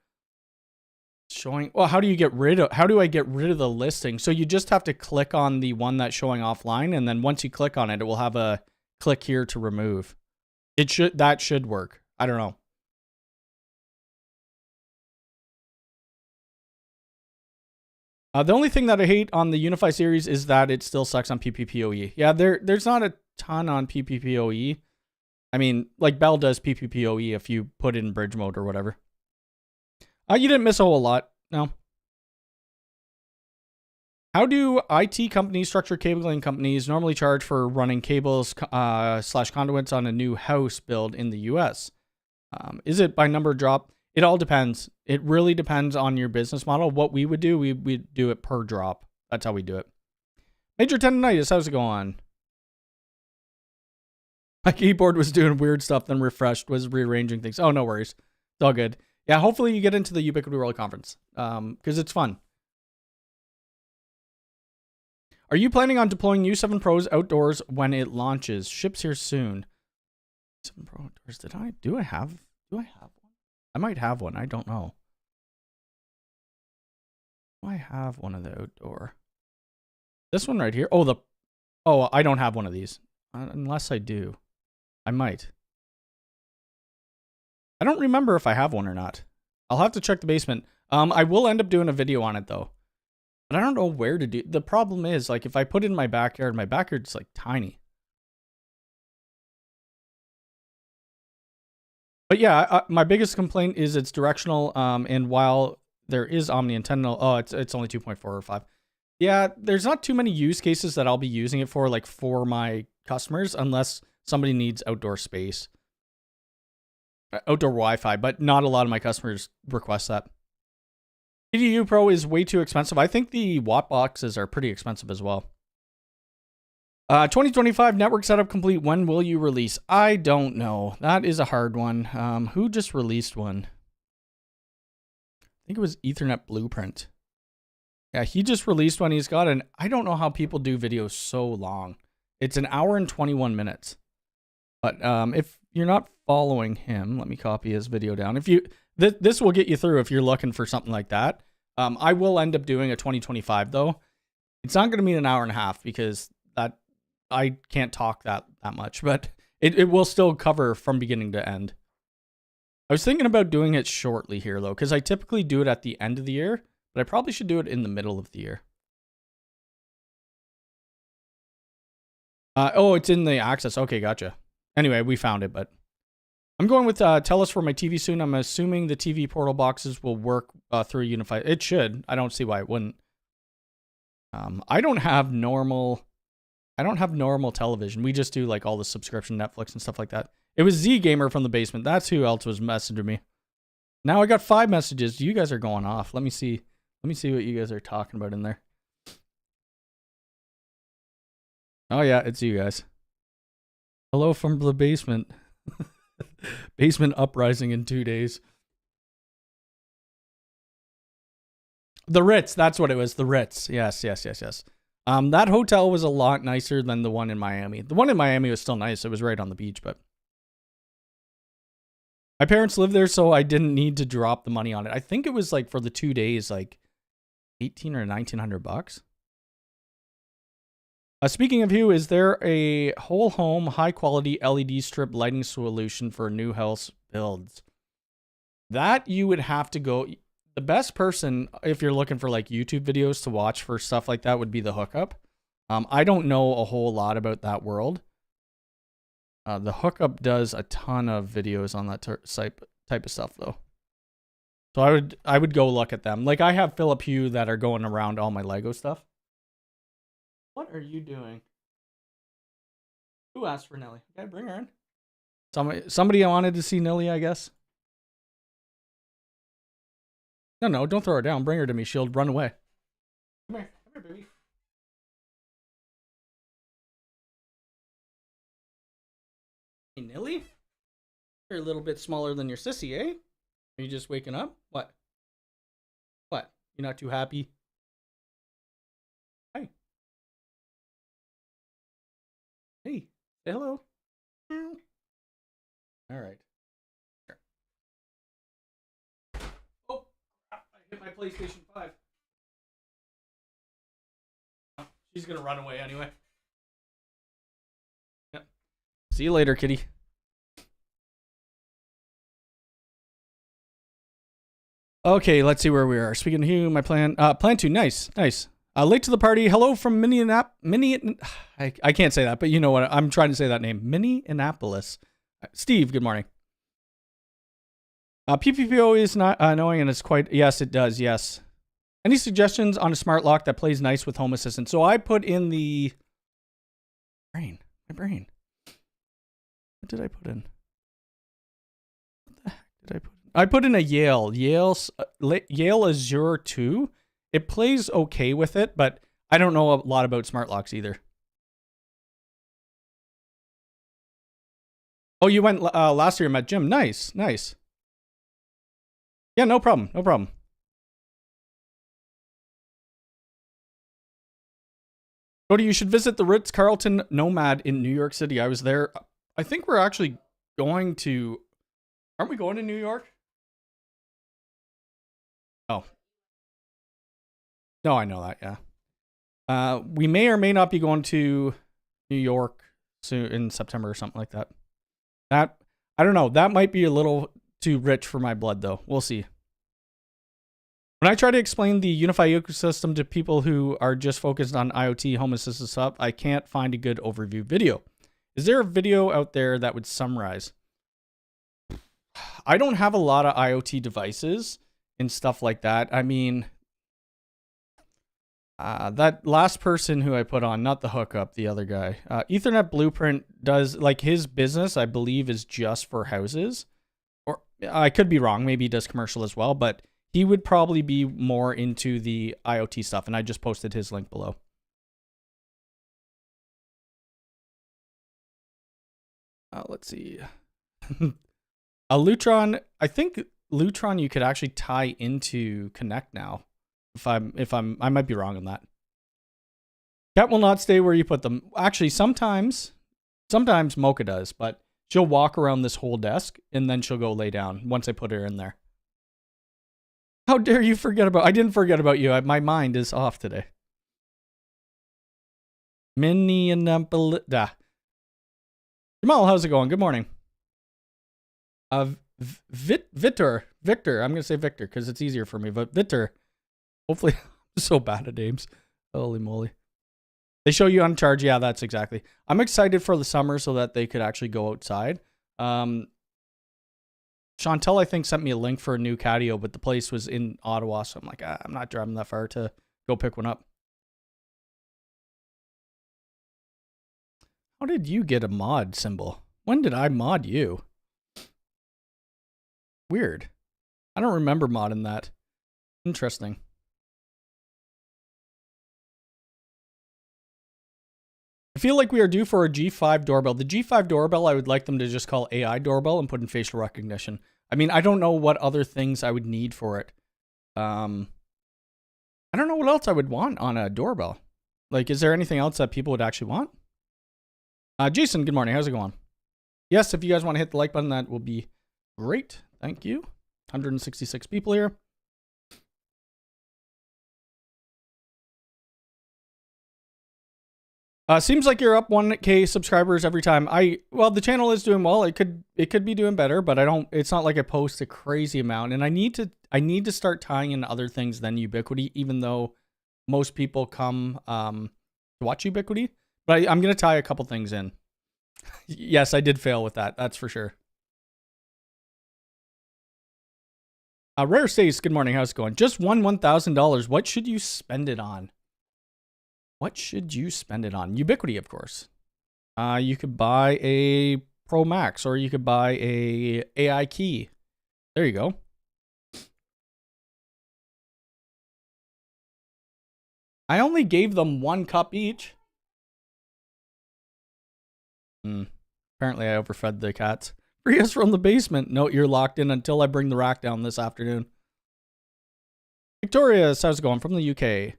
Speaker 1: Showing, well, how do I get rid of the listing? So you just have to click on the one that's showing offline, and then once you click on it, it will have a click here to remove. That should work. I don't know. The only thing that I hate on the Unify series is that it still sucks on PPPoE. Yeah, there's not a ton on PPPoE. I mean, like Bell does PPPoE if you put it in bridge mode or whatever. You didn't miss a whole lot. No. How do IT companies, structured cabling companies, normally charge for running cables / conduits on a new house build in the US? Is it by number drop? It all depends. It really depends on your business model. What we would do, we'd do it per drop. That's how we do it. Major tendonitis, how's it going? My keyboard was doing weird stuff, then refreshed, was rearranging things. Oh, no worries. It's all good. Yeah, hopefully you get into the Ubiquity World Conference, because it's fun. Are you planning on deploying U7 Pros outdoors when it launches? Ships here soon. 7 Pro outdoors. Do I have one? I might have one. I don't know. Do I have one of the outdoor? This one right here. Oh, I don't have one of these. Unless I do. I might. I don't remember if I have one or not. I'll have to check the basement. I will end up doing a video on it though. But I don't know where to do. The problem is, like, if I put it in my backyard's like tiny. But yeah, my biggest complaint is it's directional. And while there is Omni antenna, it's only 2.4 or 5. Yeah, there's not too many use cases that I'll be using it for, like for my customers, unless somebody needs outdoor space. Outdoor Wi-Fi, but not a lot of my customers request that. PDU Pro is way too expensive. I think the watt boxes are pretty expensive as well. 2025 network setup complete. When will you release? I don't know. That is a hard one. Who just released one? I think it was Ethernet Blueprint. Yeah, he just released one. He's got an... I don't know how people do videos so long. It's an hour and 21 minutes. But if you're not following him, let me copy his video down. If you... This will get you through if you're looking for something like that. I will end up doing a 2025 though. It's not going to be an hour and a half because that I can't talk that much, but it will still cover from beginning to end. I was thinking about doing it shortly here though, because I typically do it at the end of the year, but I probably should do it in the middle of the year. Oh, it's in the access. Okay, gotcha. Anyway, we found it, but I'm going with Telus for my TV soon. I'm assuming the TV portal boxes will work through Unify. It should. I don't see why it wouldn't. I don't have normal television. We just do like all the subscription Netflix and stuff like that. It was Z Gamer from the basement. That's who else was messaging me. Now I got 5 messages. You guys are going off. Let me see. Let me see what you guys are talking about in there. Oh yeah, it's you guys. Hello from the basement. Basement uprising in 2 days. The Ritz, that's what it was. The Ritz. Yes. That hotel was a lot nicer than the one in Miami. The one in Miami was still nice. It was right on the beach, but my parents lived there, so I didn't need to drop the money on it. I think it was like for the 2 days, like 18 or 1900 bucks. Speaking of who, is there a whole home high quality LED strip lighting solution for new house builds? That you would have to go. The best person, if you're looking for like YouTube videos to watch for stuff like that, would be the Hookup. I don't know a whole lot about that world. The Hookup does a ton of videos on that type of stuff though. So I would go look at them. Like I have Philip Hugh that are going around all my Lego stuff. What are you doing? Who asked for Nelly? Okay, bring her in. Somebody wanted to see Nelly, I guess. No, don't throw her down. Bring her to me. She'll run away. Come here, baby. Hey, Nilly? You're a little bit smaller than your sissy, eh? Are you just waking up? What? What? You're not too happy? Hi. Hey, say hello. All right. Here. Oh, I hit my PlayStation 5. Oh, she's gonna run away anyway. Yep. See you later, kitty. Okay, let's see where we are. Speaking of you, my plan 2, nice. Late to the party. Hello from I can't say that, but you know what? I'm trying to say that name. Minneapolis. Steve, good morning. PPPO is not annoying and it's quite, yes, it does, yes. Any suggestions on a smart lock that plays nice with Home Assistant? So I put in my brain. What did I put in? What the heck did I put in? I put in a Yale Azure 2. It plays okay with it, but I don't know a lot about smart locks either. Oh, you went last year at gym. Nice. Yeah, no problem. Cody, you should visit the Ritz-Carlton Nomad in New York City. I was there. I think we're actually going to... Aren't we going to New York? Oh. No, I know that, yeah. We may or may not be going to New York soon in September or something like that. I don't know. That might be a little too rich for my blood, though. We'll see. When I try to explain the Unify ecosystem to people who are just focused on IoT home assistant stuff, I can't find a good overview video. Is there a video out there that would summarize? I don't have a lot of IoT devices and stuff like that. I mean, that last person who I put on, not the hookup, the other guy, Ethernet Blueprint does, like, his business, I believe, is just for houses. Or I could be wrong. Maybe he does commercial as well, but he would probably be more into the IoT stuff. And I just posted his link below. Let's see. A Lutron, I think Lutron you could actually tie into Connect now. I might be wrong on that. Cat will not stay where you put them. Actually, sometimes Mocha does, but she'll walk around this whole desk and then she'll go lay down once I put her in there. How dare you forget about... I didn't forget about you. My mind is off today. Jamal, how's it going? Good morning. Victor. I'm going to say Victor because it's easier for me, but Victor. Hopefully, I'm so bad at names. Holy moly. They show you on charge. Yeah, that's exactly. I'm excited for the summer so that they could actually go outside. Chantel, I think, sent me a link for a new catio, but the place was in Ottawa, so I'm like, I'm not driving that far to go pick one up. How did you get a mod symbol? When did I mod you? Weird. I don't remember modding that. Interesting. I feel like we are due for a G5 doorbell. The G5 doorbell, I would like them to just call AI doorbell and put in facial recognition. I mean, I don't know what other things I would need for it. I don't know what else I would want on a doorbell. Like, is there anything else that people would actually want? Jason, good morning. How's it going? Yes, if you guys want to hit the like button, that will be great. Thank you. 166 people here. Seems like you're up 1K subscribers every time. Well, the channel is doing well. It could be doing better, but it's not like I post a crazy amount. And I need to start tying in other things than Ubiquity, even though most people come to watch Ubiquity. But I'm going to tie a couple things in. Yes, I did fail with that. That's for sure. Rare Stace, good morning. How's it going? Just won $1,000. What should you spend it on? What should you spend it on? Ubiquity, of course. You could buy a Pro Max, or you could buy a AI key. There you go. I only gave them 1 cup each. Apparently I overfed the cats. Free us from the basement. No, you're locked in until I bring the rack down this afternoon. Victoria, how's it going? From the UK.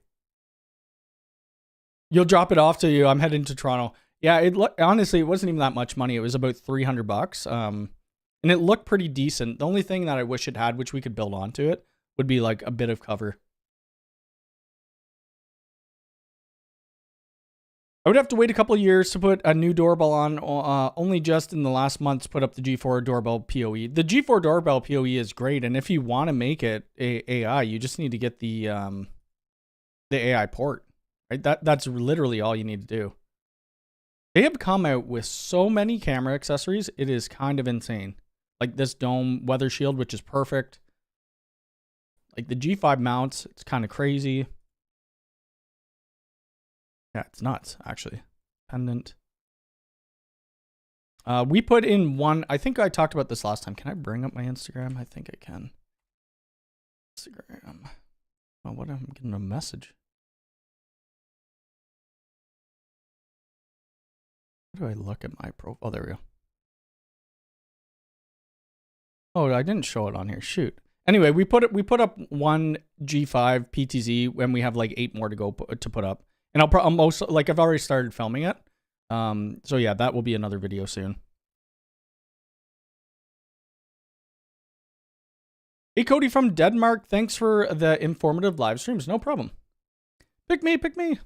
Speaker 1: You'll drop it off to you. I'm heading to Toronto. Yeah, honestly, it wasn't even that much money. It was about $300. And it looked pretty decent. The only thing that I wish it had, which we could build onto it, would be like a bit of cover. I would have to wait a couple of years to put a new doorbell on. Only just in the last months put up the G4 doorbell PoE. The G4 doorbell PoE is great, and if you want to make it AI, you just need to get the AI port. Right? That's literally all you need to do. They have come out with so many camera accessories. It is kind of insane. Like this dome weather shield, which is perfect. Like the G5 mounts, it's kind of crazy. Yeah, it's nuts, actually. Pendant. We put in one, I think I talked about this last time. Can I bring up my Instagram? I think I can. Instagram. Oh, what? I'm getting a message. How do I look at my profile? Oh, there we go. Oh, I didn't show it on here. Shoot. Anyway, we put up one G5 PTZ when we have like 8 more to go to put up. And I'll also, like, I've already started filming it. So yeah, that will be another video soon. Hey, Cody from Denmark. Thanks for the informative live streams. No problem. Pick me, pick me.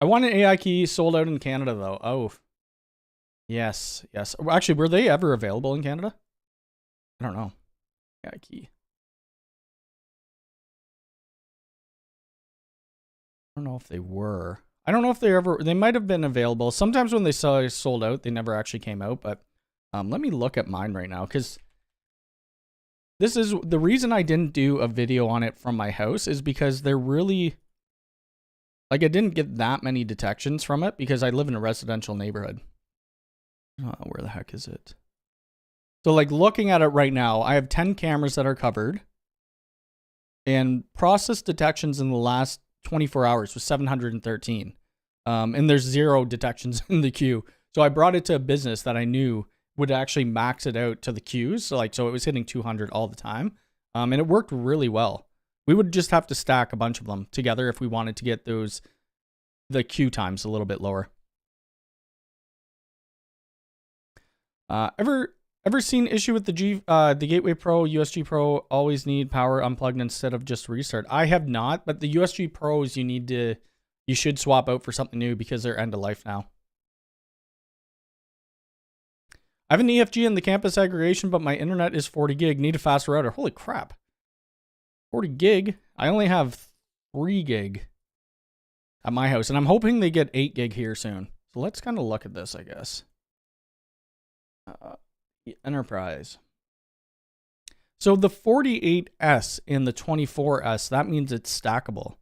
Speaker 1: I want an AI key sold out in Canada, though. Oh. Yes, yes. Actually, were they ever available in Canada? I don't know. AI key. I don't know if they were. I don't know if they might have been available. Sometimes when they sold out, they never actually came out. But let me look at mine right now, because this is the reason I didn't do a video on it from my house is because they're really, like, I didn't get that many detections from it because I live in a residential neighborhood. Where the heck is it? So, like, looking at it right now, I have 10 cameras that are covered, and process detections in the last 24 hours was 713. And there's 0 detections in the queue. So I brought it to a business that I knew would actually max it out to the queues. So it was hitting 200 all the time. And it worked really well. We would just have to stack a bunch of them together if we wanted to get the queue times a little bit lower. Ever seen issue with the Gateway Pro, USG Pro always need power unplugged instead of just restart? I have not, but the USG Pros you should swap out for something new because they're end of life now. I have an EFG in the campus aggregation, but my internet is 40 gig. Need a fast router. Holy crap. 40 gig? I only have 3 gig at my house, and I'm hoping they get 8 gig here soon. So let's kind of look at this, I guess. Enterprise. So the 48S and the 24S, that means it's stackable.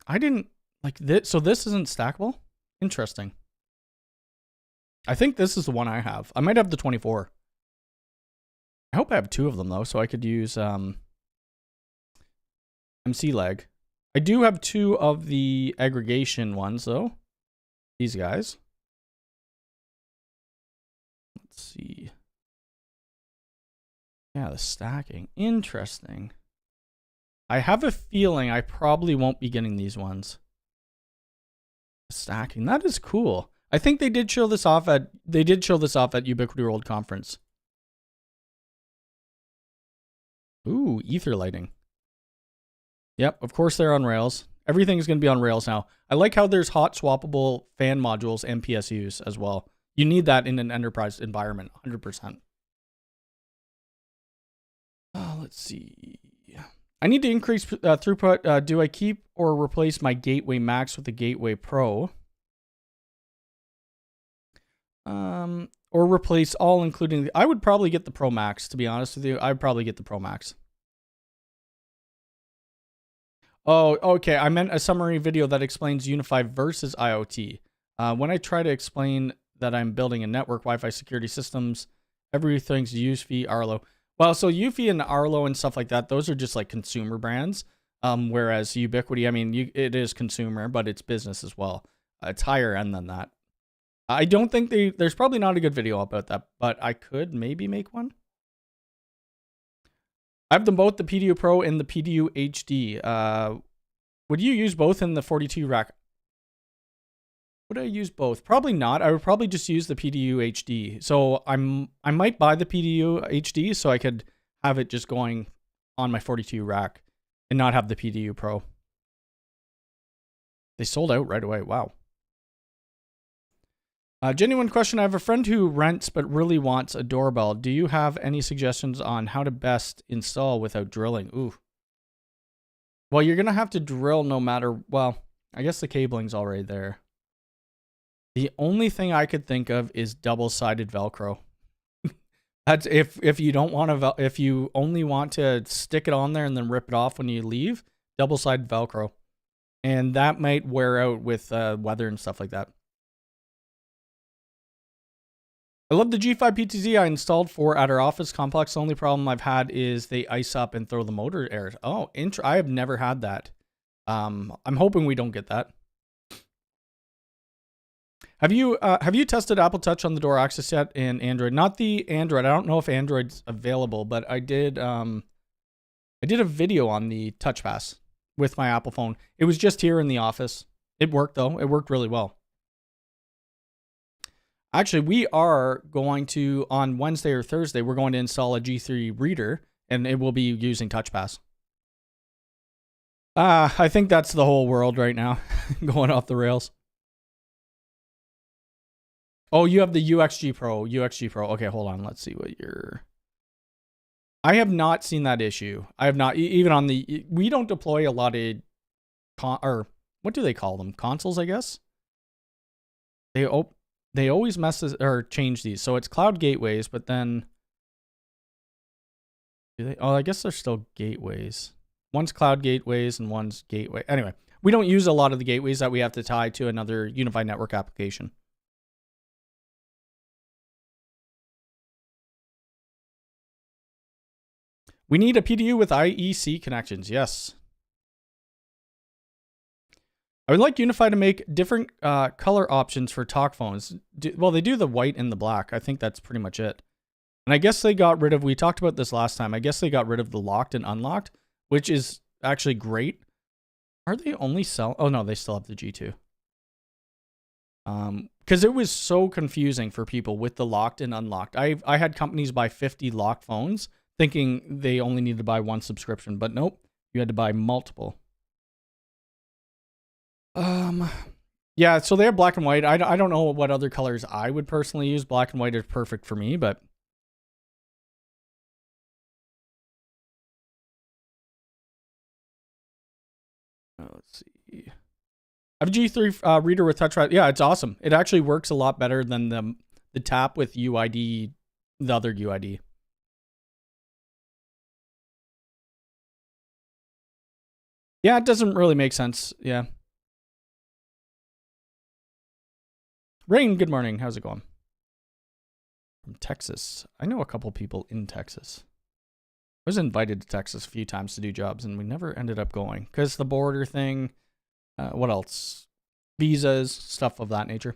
Speaker 1: I didn't like this. So this isn't stackable? Interesting. I think this is the one I have. I might have the 24. I hope I have 2 of them though, so I could use MC lag. I do have 2 of the aggregation ones though. These guys. Let's see. Yeah, the stacking. Interesting. I have a feeling I probably won't be getting these ones. Stacking. That is cool. I think they did show this off at Ubiquity World Conference. Ooh, ether lighting. Yep, of course they're on Rails. Everything's going to be on Rails now. I like how there's hot swappable fan modules and PSUs as well. You need that in an enterprise environment, 100%. Let's see. I need to increase throughput. Do I keep or replace my Gateway Max with the Gateway Pro? Or replace all, including the... I would probably get the Pro Max, to be honest with you. I'd probably get the Pro Max. Oh, okay. I meant a summary video that explains UniFi versus IoT. When I try to explain that I'm building a network, Wi-Fi security systems, everything's UFI, Arlo. Well, so UFI and Arlo and stuff like that, those are just like consumer brands. Whereas Ubiquity, I mean, it is consumer, but it's business as well. It's higher end than that. I don't think there's probably not a good video about that, but I could maybe make one. I have them both, the PDU Pro and the PDU HD. Would you use both in the 42 rack? Would I use both? Probably not. I would probably just use the PDU HD. So I might buy the PDU HD so I could have it just going on my 42 rack and not have the PDU Pro. They sold out right away. Wow. Genuine question. I have a friend who rents but really wants a doorbell. Do you have any suggestions on how to best install without drilling? Ooh. Well, you're going to have to drill no matter... Well, I guess the cabling's already there. The only thing I could think of is double-sided Velcro. That's if you don't want to... If you only want to stick it on there and then rip it off when you leave, double-sided Velcro. And that might wear out with weather and stuff like that. I love the G5 PTZ I installed for at our office complex. The only problem I've had is they ice up and throw the motor air. Oh, I have never had that. I'm hoping we don't get that. Have you tested Apple Touch on the door access yet in Android? Not the Android. I don't know if Android's available, but I did a video on the Touch Pass with my Apple phone. It was just here in the office. It worked though. It worked really well. Actually, we are going to, on Wednesday or Thursday, we're going to install a G3 reader, and it will be using TouchPass. I think that's the whole world right now, going off the rails. Oh, you have the UXG Pro. UXG Pro. Okay, hold on. Let's see what you're... I have not seen that issue. I have not, even on the... We don't deploy a lot of... or what do they call them? Consoles, I guess? They always change these. So it's cloud gateways, but then... Do they? Oh, I guess they're still gateways. One's cloud gateways and one's gateway. Anyway, we don't use a lot of the gateways that we have to tie to another unified network application. We need a PDU with IEC connections. Yes. I would like Unify to make different color options for talk phones. Well, they do the white and the black. I think that's pretty much it. And I guess they got rid of, we talked about this last time, I guess they got rid of the locked and unlocked, which is actually great. Are they only sell? Oh no, they still have the G2. Because it was so confusing for people with the locked and unlocked. I had companies buy 50 locked phones thinking they only needed to buy one subscription, but nope, you had to buy multiple. Yeah, so they have black and white. I don't know what other colors I would personally use. Black and white is perfect for me, but... let's see. I have a G3 reader with touch. Yeah, it's awesome. It actually works a lot better than the tap with UID, the other UID. Yeah, it doesn't really make sense. Yeah. Rain, good morning. How's it going? From Texas. I know a couple people in Texas. I was invited to Texas a few times to do jobs, and we never ended up going. Because the border thing, what else? Visas, stuff of that nature.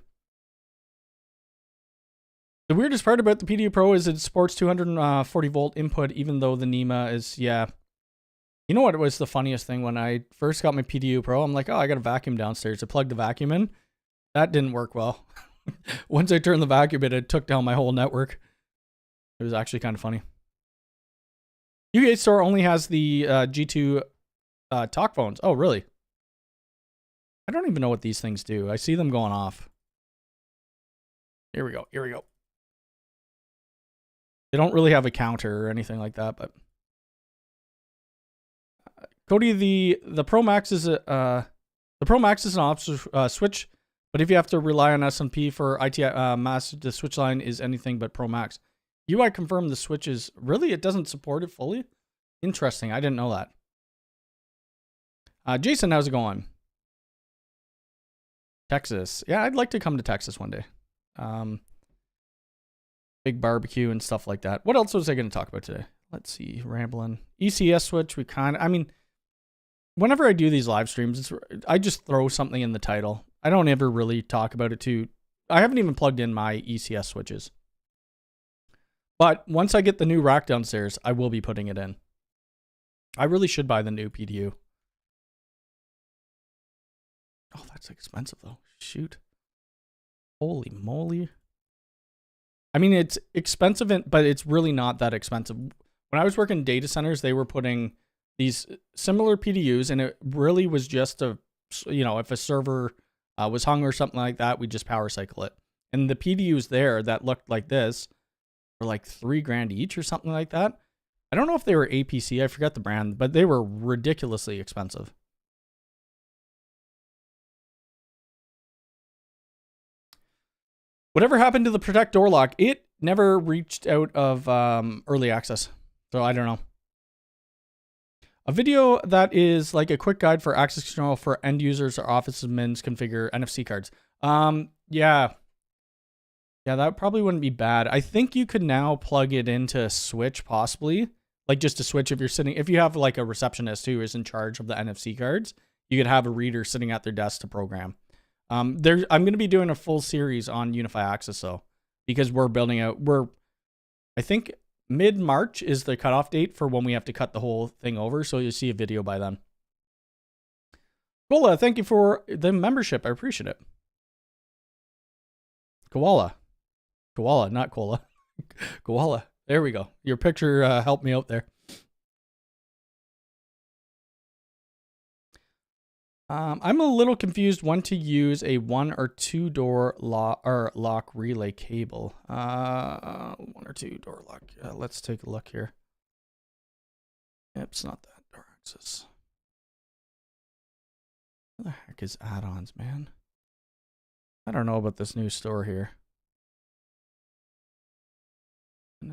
Speaker 1: The weirdest part about the PDU Pro is it supports 240 volt input, even though the NEMA is, yeah. You know what was the funniest thing? When I first got my PDU Pro, I'm like, oh, I got a vacuum downstairs. I plugged the vacuum in. That didn't work well. Once I turned the vacuum in, it took down my whole network. It was actually kind of funny. UGA Store only has the G2 talk phones. Oh, really? I don't even know what these things do. I see them going off. Here we go. Here we go. They don't really have a counter or anything like that, but... Cody, the Pro Max is an optional switch, but if you have to rely on SMP for IT mass, the switch line is anything but Pro Max. UI confirmed the switch is really, it doesn't support it fully. Interesting. I didn't know that. Jason, how's it going? Texas. Yeah, I'd like to come to Texas one day. Big barbecue and stuff like that. What else was I going to talk about today? Let's see. Rambling. ECS Switch. I mean, whenever I do these live streams, I just throw something in the title. I don't ever really talk about it too I haven't even plugged in my ECS switches. But once I get the new rack downstairs, I will be putting it in. I really should buy the new PDU. Oh, that's expensive though. Shoot. Holy moly. I mean, it's expensive, but it's really not that expensive. When I was working in data centers, they were putting these similar PDUs, and it really was just a, you know, if a server was hung or something like that, we just power cycle it. And the PDUs there that looked like this were like $3,000 each or something like that. I don't know if they were APC, I forget the brand, but they were ridiculously expensive. Whatever happened to the Protect door lock? It never reached out of early access, so I don't know. A video that is like a quick guide for access control for end users or office admins configure NFC cards. Yeah, that probably wouldn't be bad. I think you could now plug it into a switch, possibly. Like just a switch if you have like a receptionist who is in charge of the NFC cards, you could have a reader sitting at their desk to program. I'm going to be doing a full series on Unify Access though, because we're building out, I think mid-March is the cutoff date for when we have to cut the whole thing over. So you'll see a video by then. Koala, thank you for the membership. I appreciate it. Koala, not Koala. Koala. There we go. Your picture helped me out there. I'm a little confused when to use a 1 or 2 door lock relay cable. 1 or 2 door lock. Let's take a look here. Yep, it's not that. Door access. What the heck is add-ons, man? I don't know about this new store here.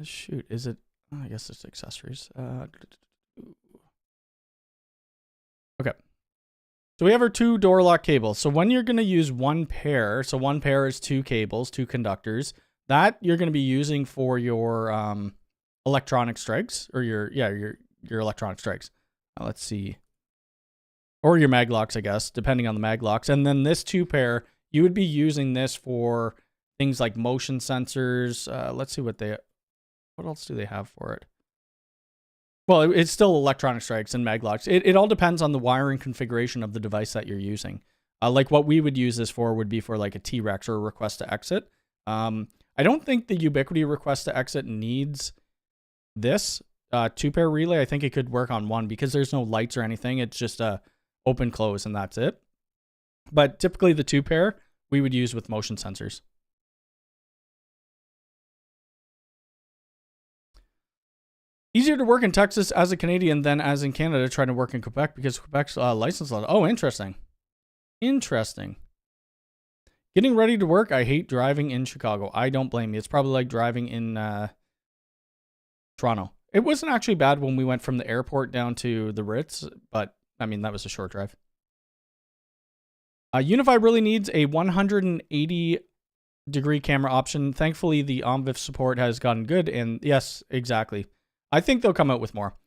Speaker 1: Shoot, is it? Oh, I guess it's accessories. Okay. So we have our 2 door lock cables. So when you're going to use one pair, so one pair is 2 cables, 2 conductors, that you're going to be using for your electronic strikes, or your electronic strikes. Let's see. Or your mag locks, I guess, depending on the mag locks. And then this 2 pair, you would be using this for things like motion sensors. Let's see what else do they have for it? Well, it's still electronic strikes and mag locks. It all depends on the wiring configuration of the device that you're using. Like what we would use this for would be for like a T-Rex or a request to exit. I don't think the Ubiquity request to exit needs this 2-pair relay. I think it could work on one because there's no lights or anything. It's just a open close and that's it. But typically the 2-pair we would use with motion sensors. Easier to work in Texas as a Canadian than as in Canada trying to work in Quebec because Quebec's license law. Oh, interesting. Interesting. Getting ready to work. I hate driving in Chicago. I don't blame you. It's probably like driving in Toronto. It wasn't actually bad when we went from the airport down to the Ritz, but I mean, that was a short drive. Unify really needs a 180-degree camera option. Thankfully, the OMVIF support has gotten good, and yes, exactly. I think they'll come out with more.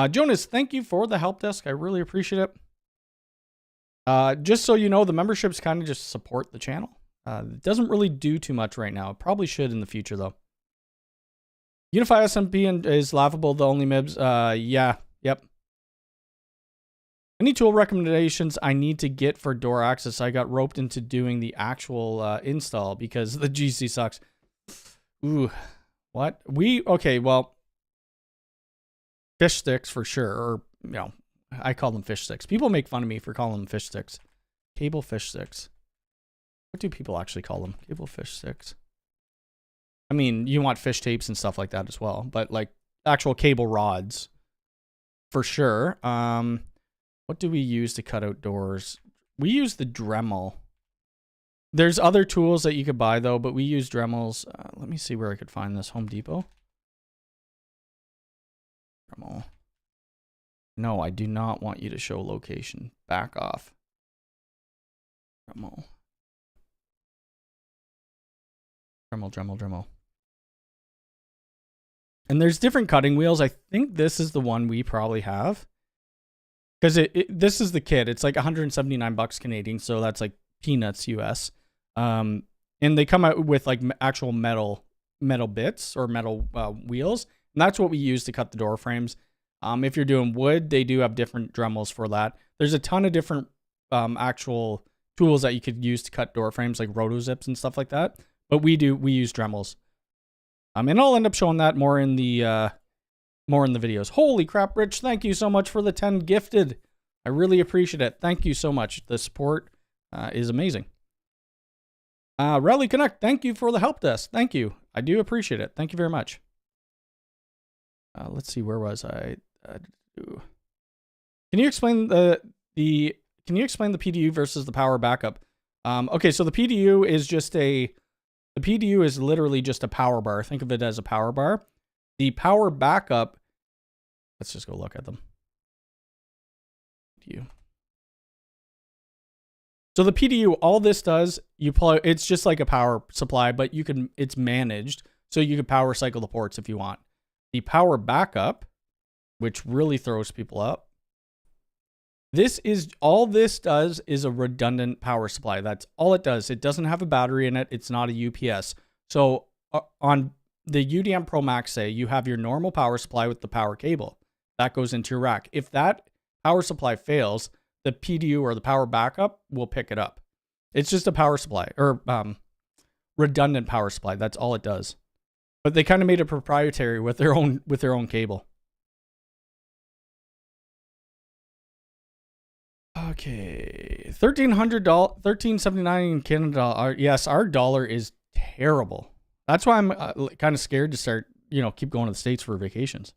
Speaker 1: Jonas, thank you for the help desk. I really appreciate it. Just so you know, the memberships kind of just support the channel. It doesn't really do too much right now. It probably should in the future, though. Unify SMP is laughable. The only MIBs. Yeah. Yep. Any tool recommendations I need to get for door access? I got roped into doing the actual install because the GC sucks. Ooh. What? Okay, well, fish sticks for sure, or, you know, I call them fish sticks. People make fun of me for calling them fish sticks. Cable fish sticks. What do people actually call them? Cable fish sticks. I mean, you want fish tapes and stuff like that as well, but like actual cable rods for sure. What do we use to cut out doors? We use the Dremel. There's other tools that you could buy though, but we use Dremels. Let me see where I could find this. Home Depot. Dremel. No, I do not want you to show location. Back off. Dremel. Dremel. And there's different cutting wheels. I think this is the one we probably have. Because this is the kit. It's like 179 bucks Canadian, so that's like peanuts US. and they come out with like actual metal bits or metal wheels, and that's what we use to cut the door frames. If you're doing wood, they do have different Dremels for that. There's a ton of different actual tools that you could use to cut door frames, like rotozips and stuff like that. But we use Dremels. And I'll end up showing that more in the videos. Holy crap, Rich! Thank you so much for the 10 gifted. I really appreciate it. Thank you so much. The support is amazing. Rally Connect, thank you for the help desk. Thank you. I do appreciate it. Thank you very much. Let's see, where was I? Can you explain the PDU versus the power backup? Okay, so the PDU is literally just a power bar. Think of it as a power bar. The power backup, let's just go look at them. PDU. So the PDU, all this does, it's just like a power supply, but it's managed, so you can power cycle the ports if you want. The power backup, which really throws people up, all this does is a redundant power supply. That's all it does. It doesn't have a battery in it. It's not a UPS. So on the UDM Pro Max, say you have your normal power supply with the power cable that goes into your rack. If that power supply fails, the PDU or the power backup will pick it up. It's just a power supply or redundant power supply. That's all it does. But they kind of made it proprietary with their own cable. Okay, $1,379 in Canada. Yes, our dollar is terrible. That's why I'm kind of scared to start, keep going to the States for vacations.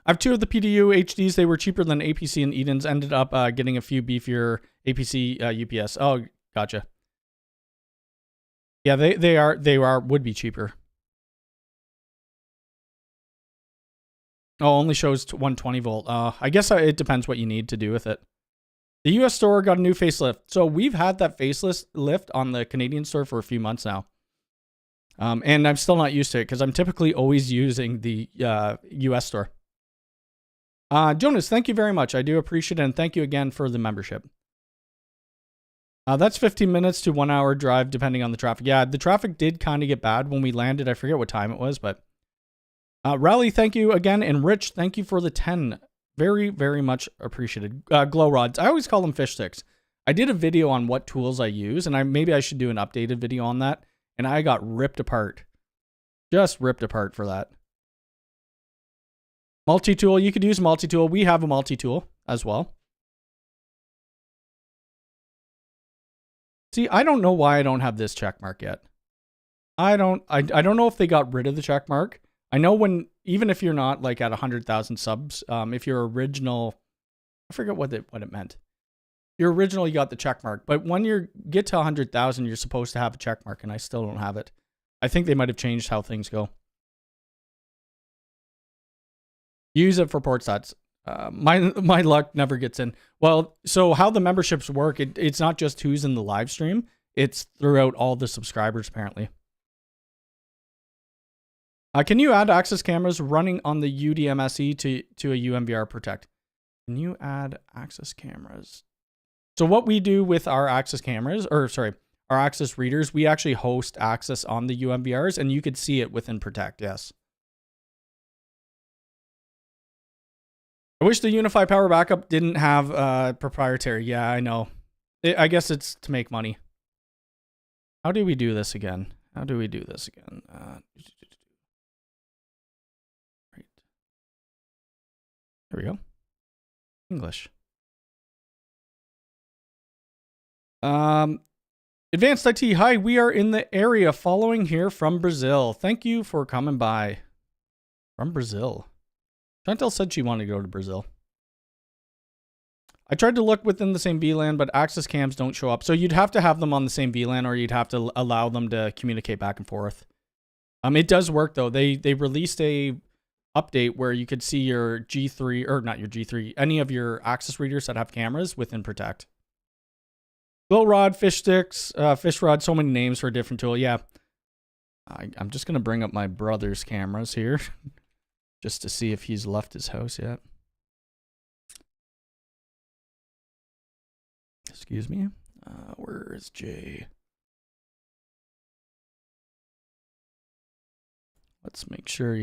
Speaker 1: I have 2 of the PDU HDs. They were cheaper than APC and Eden's. Ended up getting a few beefier APC UPS. Oh, gotcha. Yeah, they would be cheaper. Oh, only shows 120 volt. I guess it depends what you need to do with it. The US store got a new facelift. So we've had that facelift on the Canadian store for a few months now. And I'm still not used to it because I'm typically always using the US store. Jonas, thank you very much. I do appreciate it. And thank you again for the membership. That's 15 minutes to 1 hour drive, depending on the traffic. Yeah, the traffic did kind of get bad when we landed. I forget what time it was, but Rally, thank you again. And Rich, thank you for the 10. Very, very much appreciated. Glow rods. I always call them fish sticks. I did a video on what tools I use, and maybe I should do an updated video on that. And I got ripped apart. Just ripped apart for that. Multi-tool. You could use multi-tool. We have a multi-tool as well. See, I don't know why I don't have this check mark yet. I don't know if they got rid of the check mark. I know even if you're not like at 100,000 subs, if you're original, I forget what it meant. You're original, you got the check mark, but when you get to 100,000, you're supposed to have a check mark, and I still don't have it. I think they might have changed how things go. Use it for port stats. My luck never gets in. Well, so how the memberships work, it's not just who's in the live stream, it's throughout all the subscribers apparently. Can you add access cameras running on the UDM SE to a UMVR Protect? Can you add access cameras? So what we do with our access cameras, our access readers, we actually host access on the UMVRs, and you could see it within Protect, yes. I wish the Unify Power Backup didn't have proprietary. Yeah, I know. I guess it's to make money. How do we do this again? Right. There we go. English. Advanced IT. Hi, we are in the area following here from Brazil. Thank you for coming by. From Brazil. Chantel said she wanted to go to Brazil. I tried to look within the same VLAN, but access cams don't show up. So you'd have to have them on the same VLAN, or you'd have to allow them to communicate back and forth. It does work though. They released a update where you could see your G3, or not your G3, any of your access readers that have cameras within Protect. Glow rod, fish sticks, fish rod, so many names for a different tool. Yeah. I'm just going to bring up my brother's cameras here just to see if he's left his house yet. Excuse me. Where is Jay? Let's make sure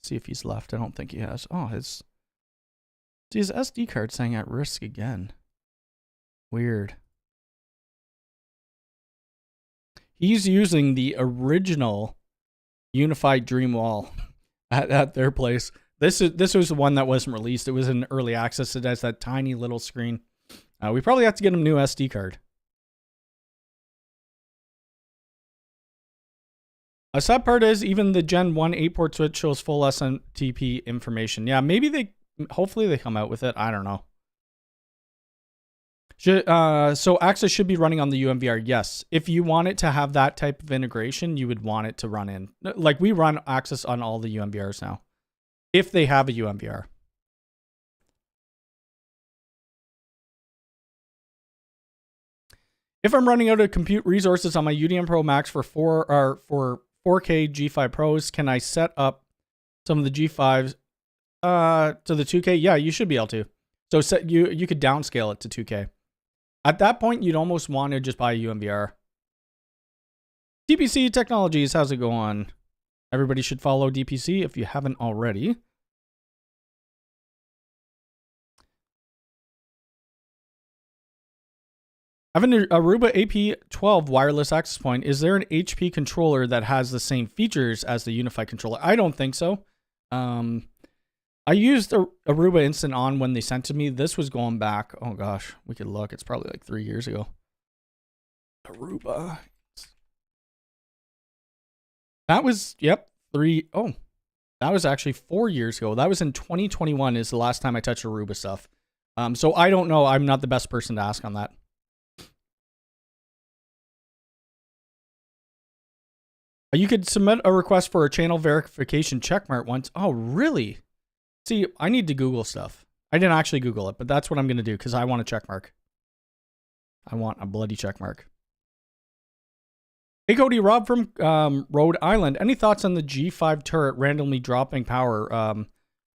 Speaker 1: see if he's left. I don't think he has. Oh, his SD card saying at risk again. Weird. He's using the original Unified Dream Wall at their place. This was the one that wasn't released. It was in early access. It has that tiny little screen. We probably have to get him a new SD card. A sad part is even the Gen 1 8-port switch shows full SMTP information. Yeah, maybe hopefully they come out with it. I don't know. So Access should be running on the UMVR. Yes. If you want it to have that type of integration, you would want it to run in. Like we run Access on all the UMVRs now. If they have a UMVR. If I'm running out of compute resources on my UDM Pro Max for 4K G5 Pros, can I set up some of the G5s to the 2K? Yeah, you should be able to. So you could downscale it to 2K. At that point, you'd almost want to just buy a UMVR. DPC Technologies, how's it going? Everybody should follow DPC if you haven't already. I have an Aruba AP12 wireless access point. Is there an HP controller that has the same features as the Unified controller? I don't think so. I used Aruba Instant On when they sent it to me. This was going back. Oh gosh, we could look. It's probably like 3 years ago. Aruba. That was, yep, that was actually 4 years ago. That was in 2021 is the last time I touched Aruba stuff. So I don't know. I'm not the best person to ask on that. You could submit a request for a channel verification checkmark once. Oh, really? See, I need to Google stuff. I didn't actually Google it, but that's what I'm going to do because I want a checkmark. I want a bloody checkmark. Hey, Cody, Rob from Rhode Island. Any thoughts on the G5 turret randomly dropping power?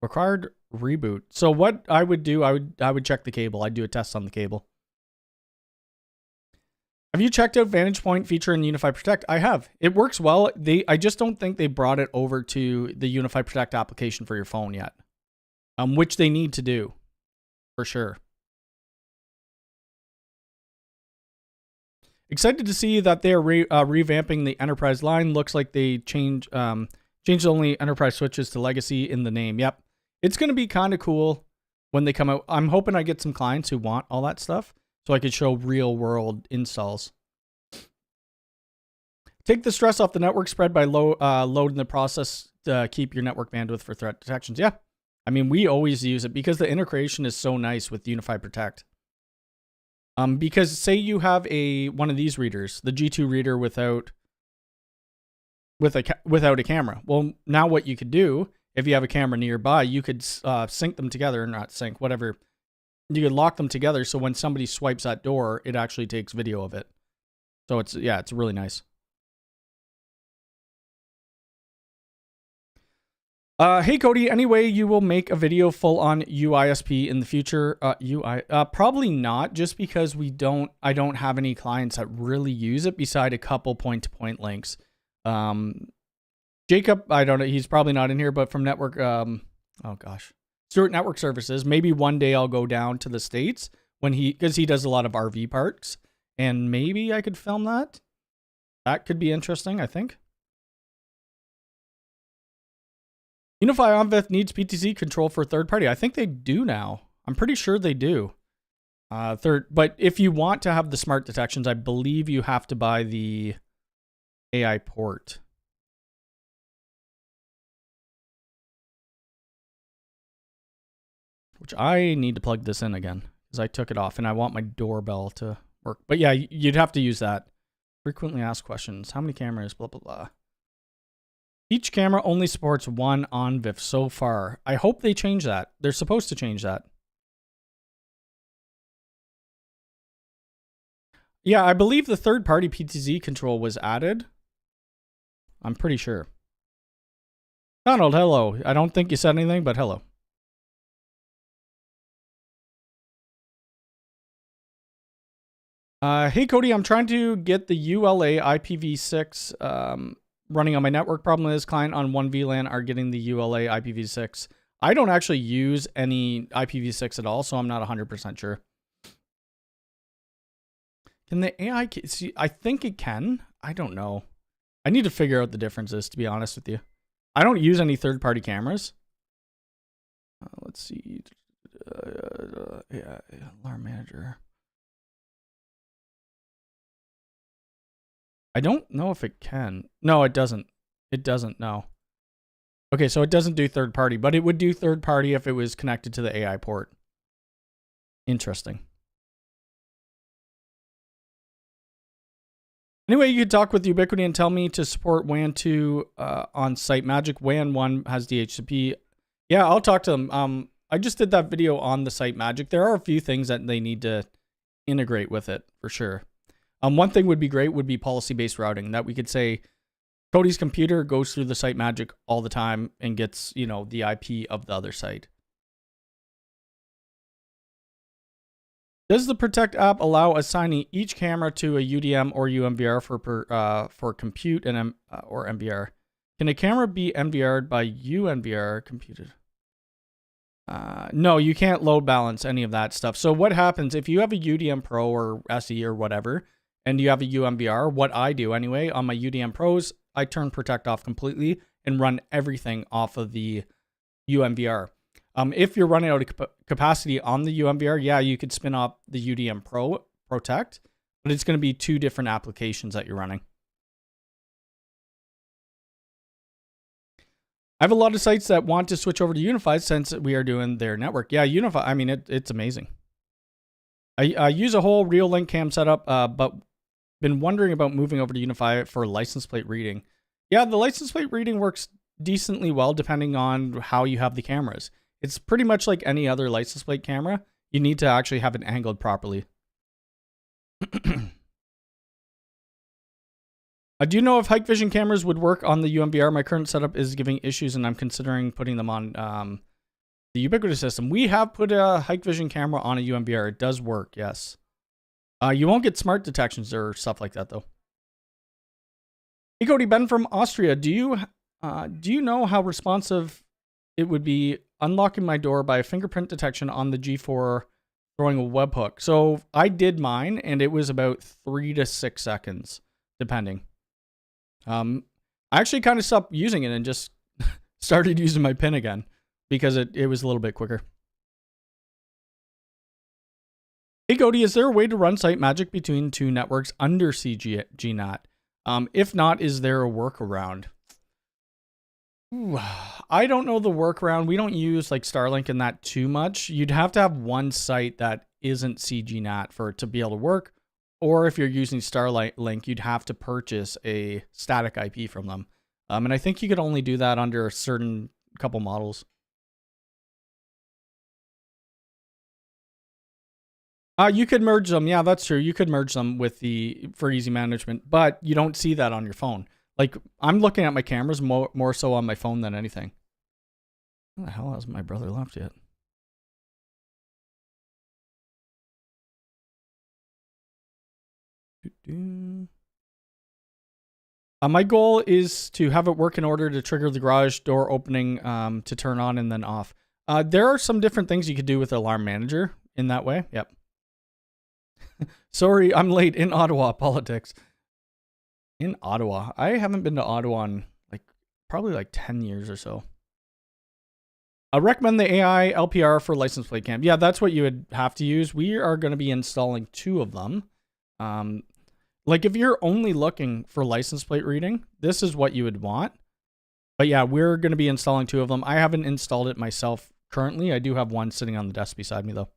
Speaker 1: Required reboot. So what I would do, I would check the cable. I'd do a test on the cable. Have you checked out Vantage Point feature in Unified Protect? I have. It works well. I just don't think they brought it over to the Unified Protect application for your phone yet. Which they need to do, for sure. Excited to see that they are revamping the enterprise line. Looks like they changed only enterprise switches to legacy in the name. Yep. It's going to be kind of cool when they come out. I'm hoping I get some clients who want all that stuff so I could show real world installs. Take the stress off the network spread by loading the process to keep your network bandwidth for threat detections. Yeah. I mean, we always use it because the integration is so nice with Unified Protect. Because say you have one of these readers, the G2 reader without a camera. Well, now what you could do, if you have a camera nearby, you could sync them together, not sync, whatever. You could lock them together so when somebody swipes that door, it actually takes video of it. So it's really nice. Hey Cody, anyway, you will make a video full on UISP in the future? Probably not, just because I don't have any clients that really use it beside a couple point-to-point links. Jacob, I don't know, he's probably not in here, but from network, Stewart Network Services, maybe one day I'll go down to the States because he does a lot of RV parks, and maybe I could film that. That could be interesting, I think. Unify OnVIF needs PTZ control for third party. I think they do now. I'm pretty sure they do. But if you want to have the smart detections, I believe you have to buy the AI port. Which I need to plug this in again because I took it off and I want my doorbell to work. But yeah, you'd have to use that. Frequently asked questions. How many cameras? Blah, blah, blah. Each camera only supports one OnVIF so far. I hope they change that. They're supposed to change that. Yeah, I believe the third-party PTZ control was added. I'm pretty sure. Donald, hello. I don't think you said anything, but hello. Hey Cody, I'm trying to get the ULA IPv6 running on my network. Problem is, client on one VLAN are getting the ULA IPv6. I don't actually use any IPv6 at all, so I'm not 100% sure. Can the AI see? I think it can. I don't know. I need to figure out the differences, to be honest with you. I don't use any third-party cameras. Let's see. Yeah, alarm manager. I don't know if it can. No, it doesn't. It doesn't, no. Okay, so it doesn't do third party, but it would do third party if it was connected to the AI port. Interesting. Anyway, you could talk with Ubiquiti and tell me to support WAN 2 on Site Magic. WAN 1 has DHCP. Yeah, I'll talk to them. I just did that video on the Site Magic. There are a few things that they need to integrate with it, for sure. One thing would be great would be policy-based routing, that we could say Cody's computer goes through the Site Magic all the time and gets, you know, the IP of the other site. Does the Protect app allow assigning each camera to a UDM or UMVR for compute and or MVR? Can a camera be MVR'd by UNVR computed? No, you can't load balance any of that stuff. So what happens if you have a UDM Pro or SE or whatever, and you have a UMVR, what I do anyway on my UDM Pros, I turn Protect off completely and run everything off of the UMVR. If you're running out of capacity on the UMVR, yeah, you could spin up the UDM Pro Protect, but it's going to be two different applications that you're running. I have a lot of sites that want to switch over to Unified since we are doing their network. Yeah, Unified, I mean, it's amazing. I use a whole real link cam setup, but been wondering about moving over to Unify for license plate reading. Yeah, the license plate reading works decently well depending on how you have the cameras. It's pretty much like any other license plate camera. You need to actually have it angled properly. I do know if Hikvision cameras would work on the UMVR. My current setup is giving issues and I'm considering putting them on the Ubiquiti system. We have put a Hikvision camera on a UMVR. It does work, yes. You won't get smart detections or stuff like that, though. Hey, Cody, Ben from Austria. Do you know how responsive it would be unlocking my door by a fingerprint detection on the G4 throwing a webhook? So I did mine, and it was about 3 to 6 seconds, depending. I actually kind of stopped using it and just started using my PIN again because it was a little bit quicker. Hey Cody, is there a way to run Site Magic between two networks under CGNAT? If not, is there a workaround? Ooh, I don't know the workaround. We don't use like Starlink in that too much. You'd have to have one site that isn't CGNAT for it to be able to work. Or if you're using Starlink, you'd have to purchase a static IP from them. And I think you could only do that under a certain couple models. You could merge them. Yeah, that's true. You could merge them with for easy management, but you don't see that on your phone. Like I'm looking at my cameras more so on my phone than anything. Where the hell has my brother left yet? My goal is to have it work in order to trigger the garage door opening to turn on and then off. There are some different things you could do with Alarm Manager in that way. Yep. Sorry, I'm late in Ottawa politics. In Ottawa. I haven't been to Ottawa in probably 10 years or so. I recommend the AI LPR for license plate cam. Yeah, that's what you would have to use. We are going to be installing 2 of them. Like if you're only looking for license plate reading, this is what you would want. But yeah, we're going to be installing 2 of them. I haven't installed it myself currently. I do have one sitting on the desk beside me though.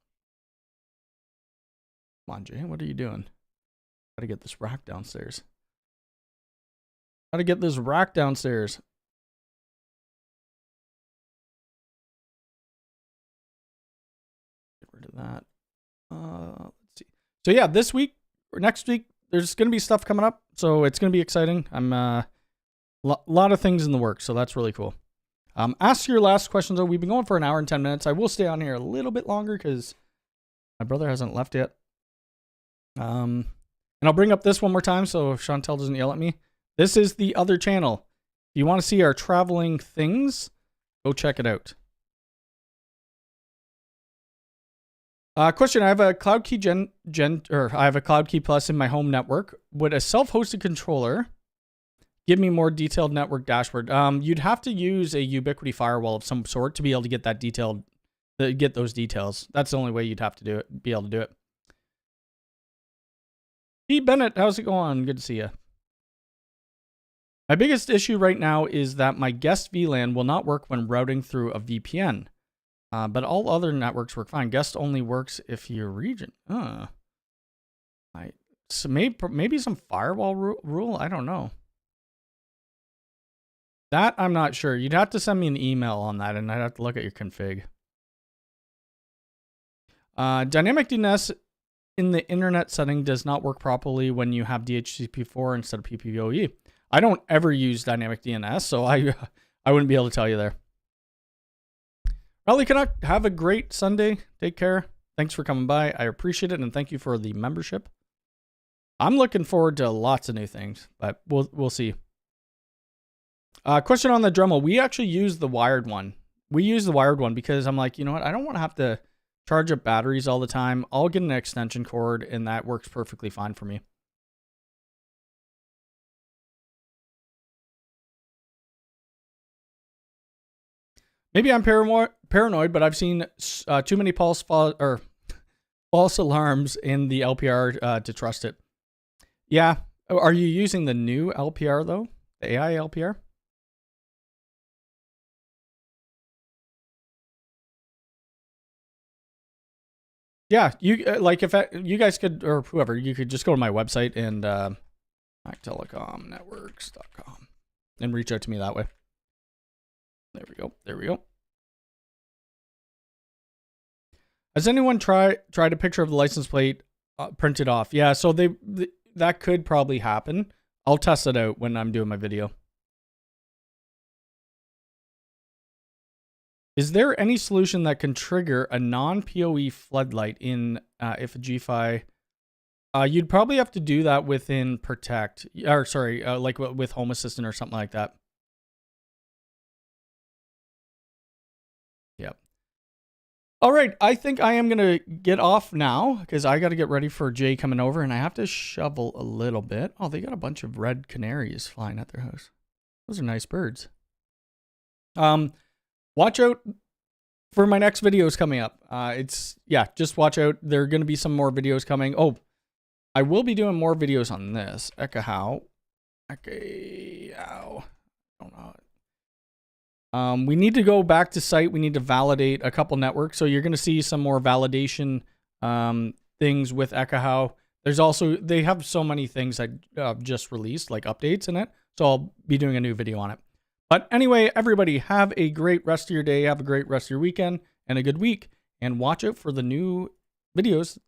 Speaker 1: Come on, Jay, what are you doing? Gotta get this rack downstairs. Gotta get this rack downstairs. Get rid of that. Let's see. So yeah, this week or next week, there's gonna be stuff coming up. So it's gonna be exciting. I'm lot of things in the works, so that's really cool. Ask your last questions though. We've been going for an hour and 10 minutes. I will stay on here a little bit longer because my brother hasn't left yet. And I'll bring up this one more time so if Chantel doesn't yell at me. This is the other channel. If you want to see our traveling things, go check it out. Question: I have a Cloud Key I have a Cloud Key Plus in my home network. Would a self-hosted controller give me more detailed network dashboard? You'd have to use a Ubiquiti firewall of some sort to be able to get that get those details. That's the only way you'd have to do it. Be able to do it. Pete Bennett, how's it going? Good to see you. My biggest issue right now is that my guest VLAN will not work when routing through a VPN. But all other networks work fine. Guest only works if your region. So maybe some firewall rule. I don't know. That I'm not sure. You'd have to send me an email on that, and I'd have to look at your config. Dynamic DNS in the internet setting does not work properly when you have DHCP4 instead of PPPoE. I don't ever use dynamic DNS, so I wouldn't be able to tell you there. Rally Canuck, have a great Sunday. Take care. Thanks for coming by. I appreciate it, and thank you for the membership. I'm looking forward to lots of new things, but we'll see. Question on the Dremel. We actually use the wired one. We use the wired one because I'm like, you know what? I don't want to have to charge up batteries all the time. I'll get an extension cord, and that works perfectly fine for me. Maybe I'm paranoid, but I've seen too many false alarms in the LPR to trust it. Yeah. Are you using the new LPR, though? The AI LPR? Yeah, you like if you guys could, or whoever, you could just go to my website and Mactelecomnetworks.com and reach out to me that way. There we go. There we go. Has anyone tried a picture of the license plate printed off? Yeah, so that could probably happen. I'll test it out when I'm doing my video. Is there any solution that can trigger a non-PoE floodlight in if a GFi? You'd probably have to do that within Protect, or sorry, like with Home Assistant or something like that. Yep. All right, I think I am gonna get off now because I got to get ready for Jay coming over, and I have to shovel a little bit. Oh, they got a bunch of red canaries flying at their house. Those are nice birds. Watch out for my next videos coming up. Just watch out. There are going to be some more videos coming. Oh, I will be doing more videos on this. Ekahau. I don't know. We need to go back to site. We need to validate a couple networks. So you're going to see some more validation things with Ekahau. There's also, they have so many things that just released, like updates in it. So I'll be doing a new video on it. But anyway, everybody, have a great rest of your day. Have a great rest of your weekend and a good week. And watch out for the new videos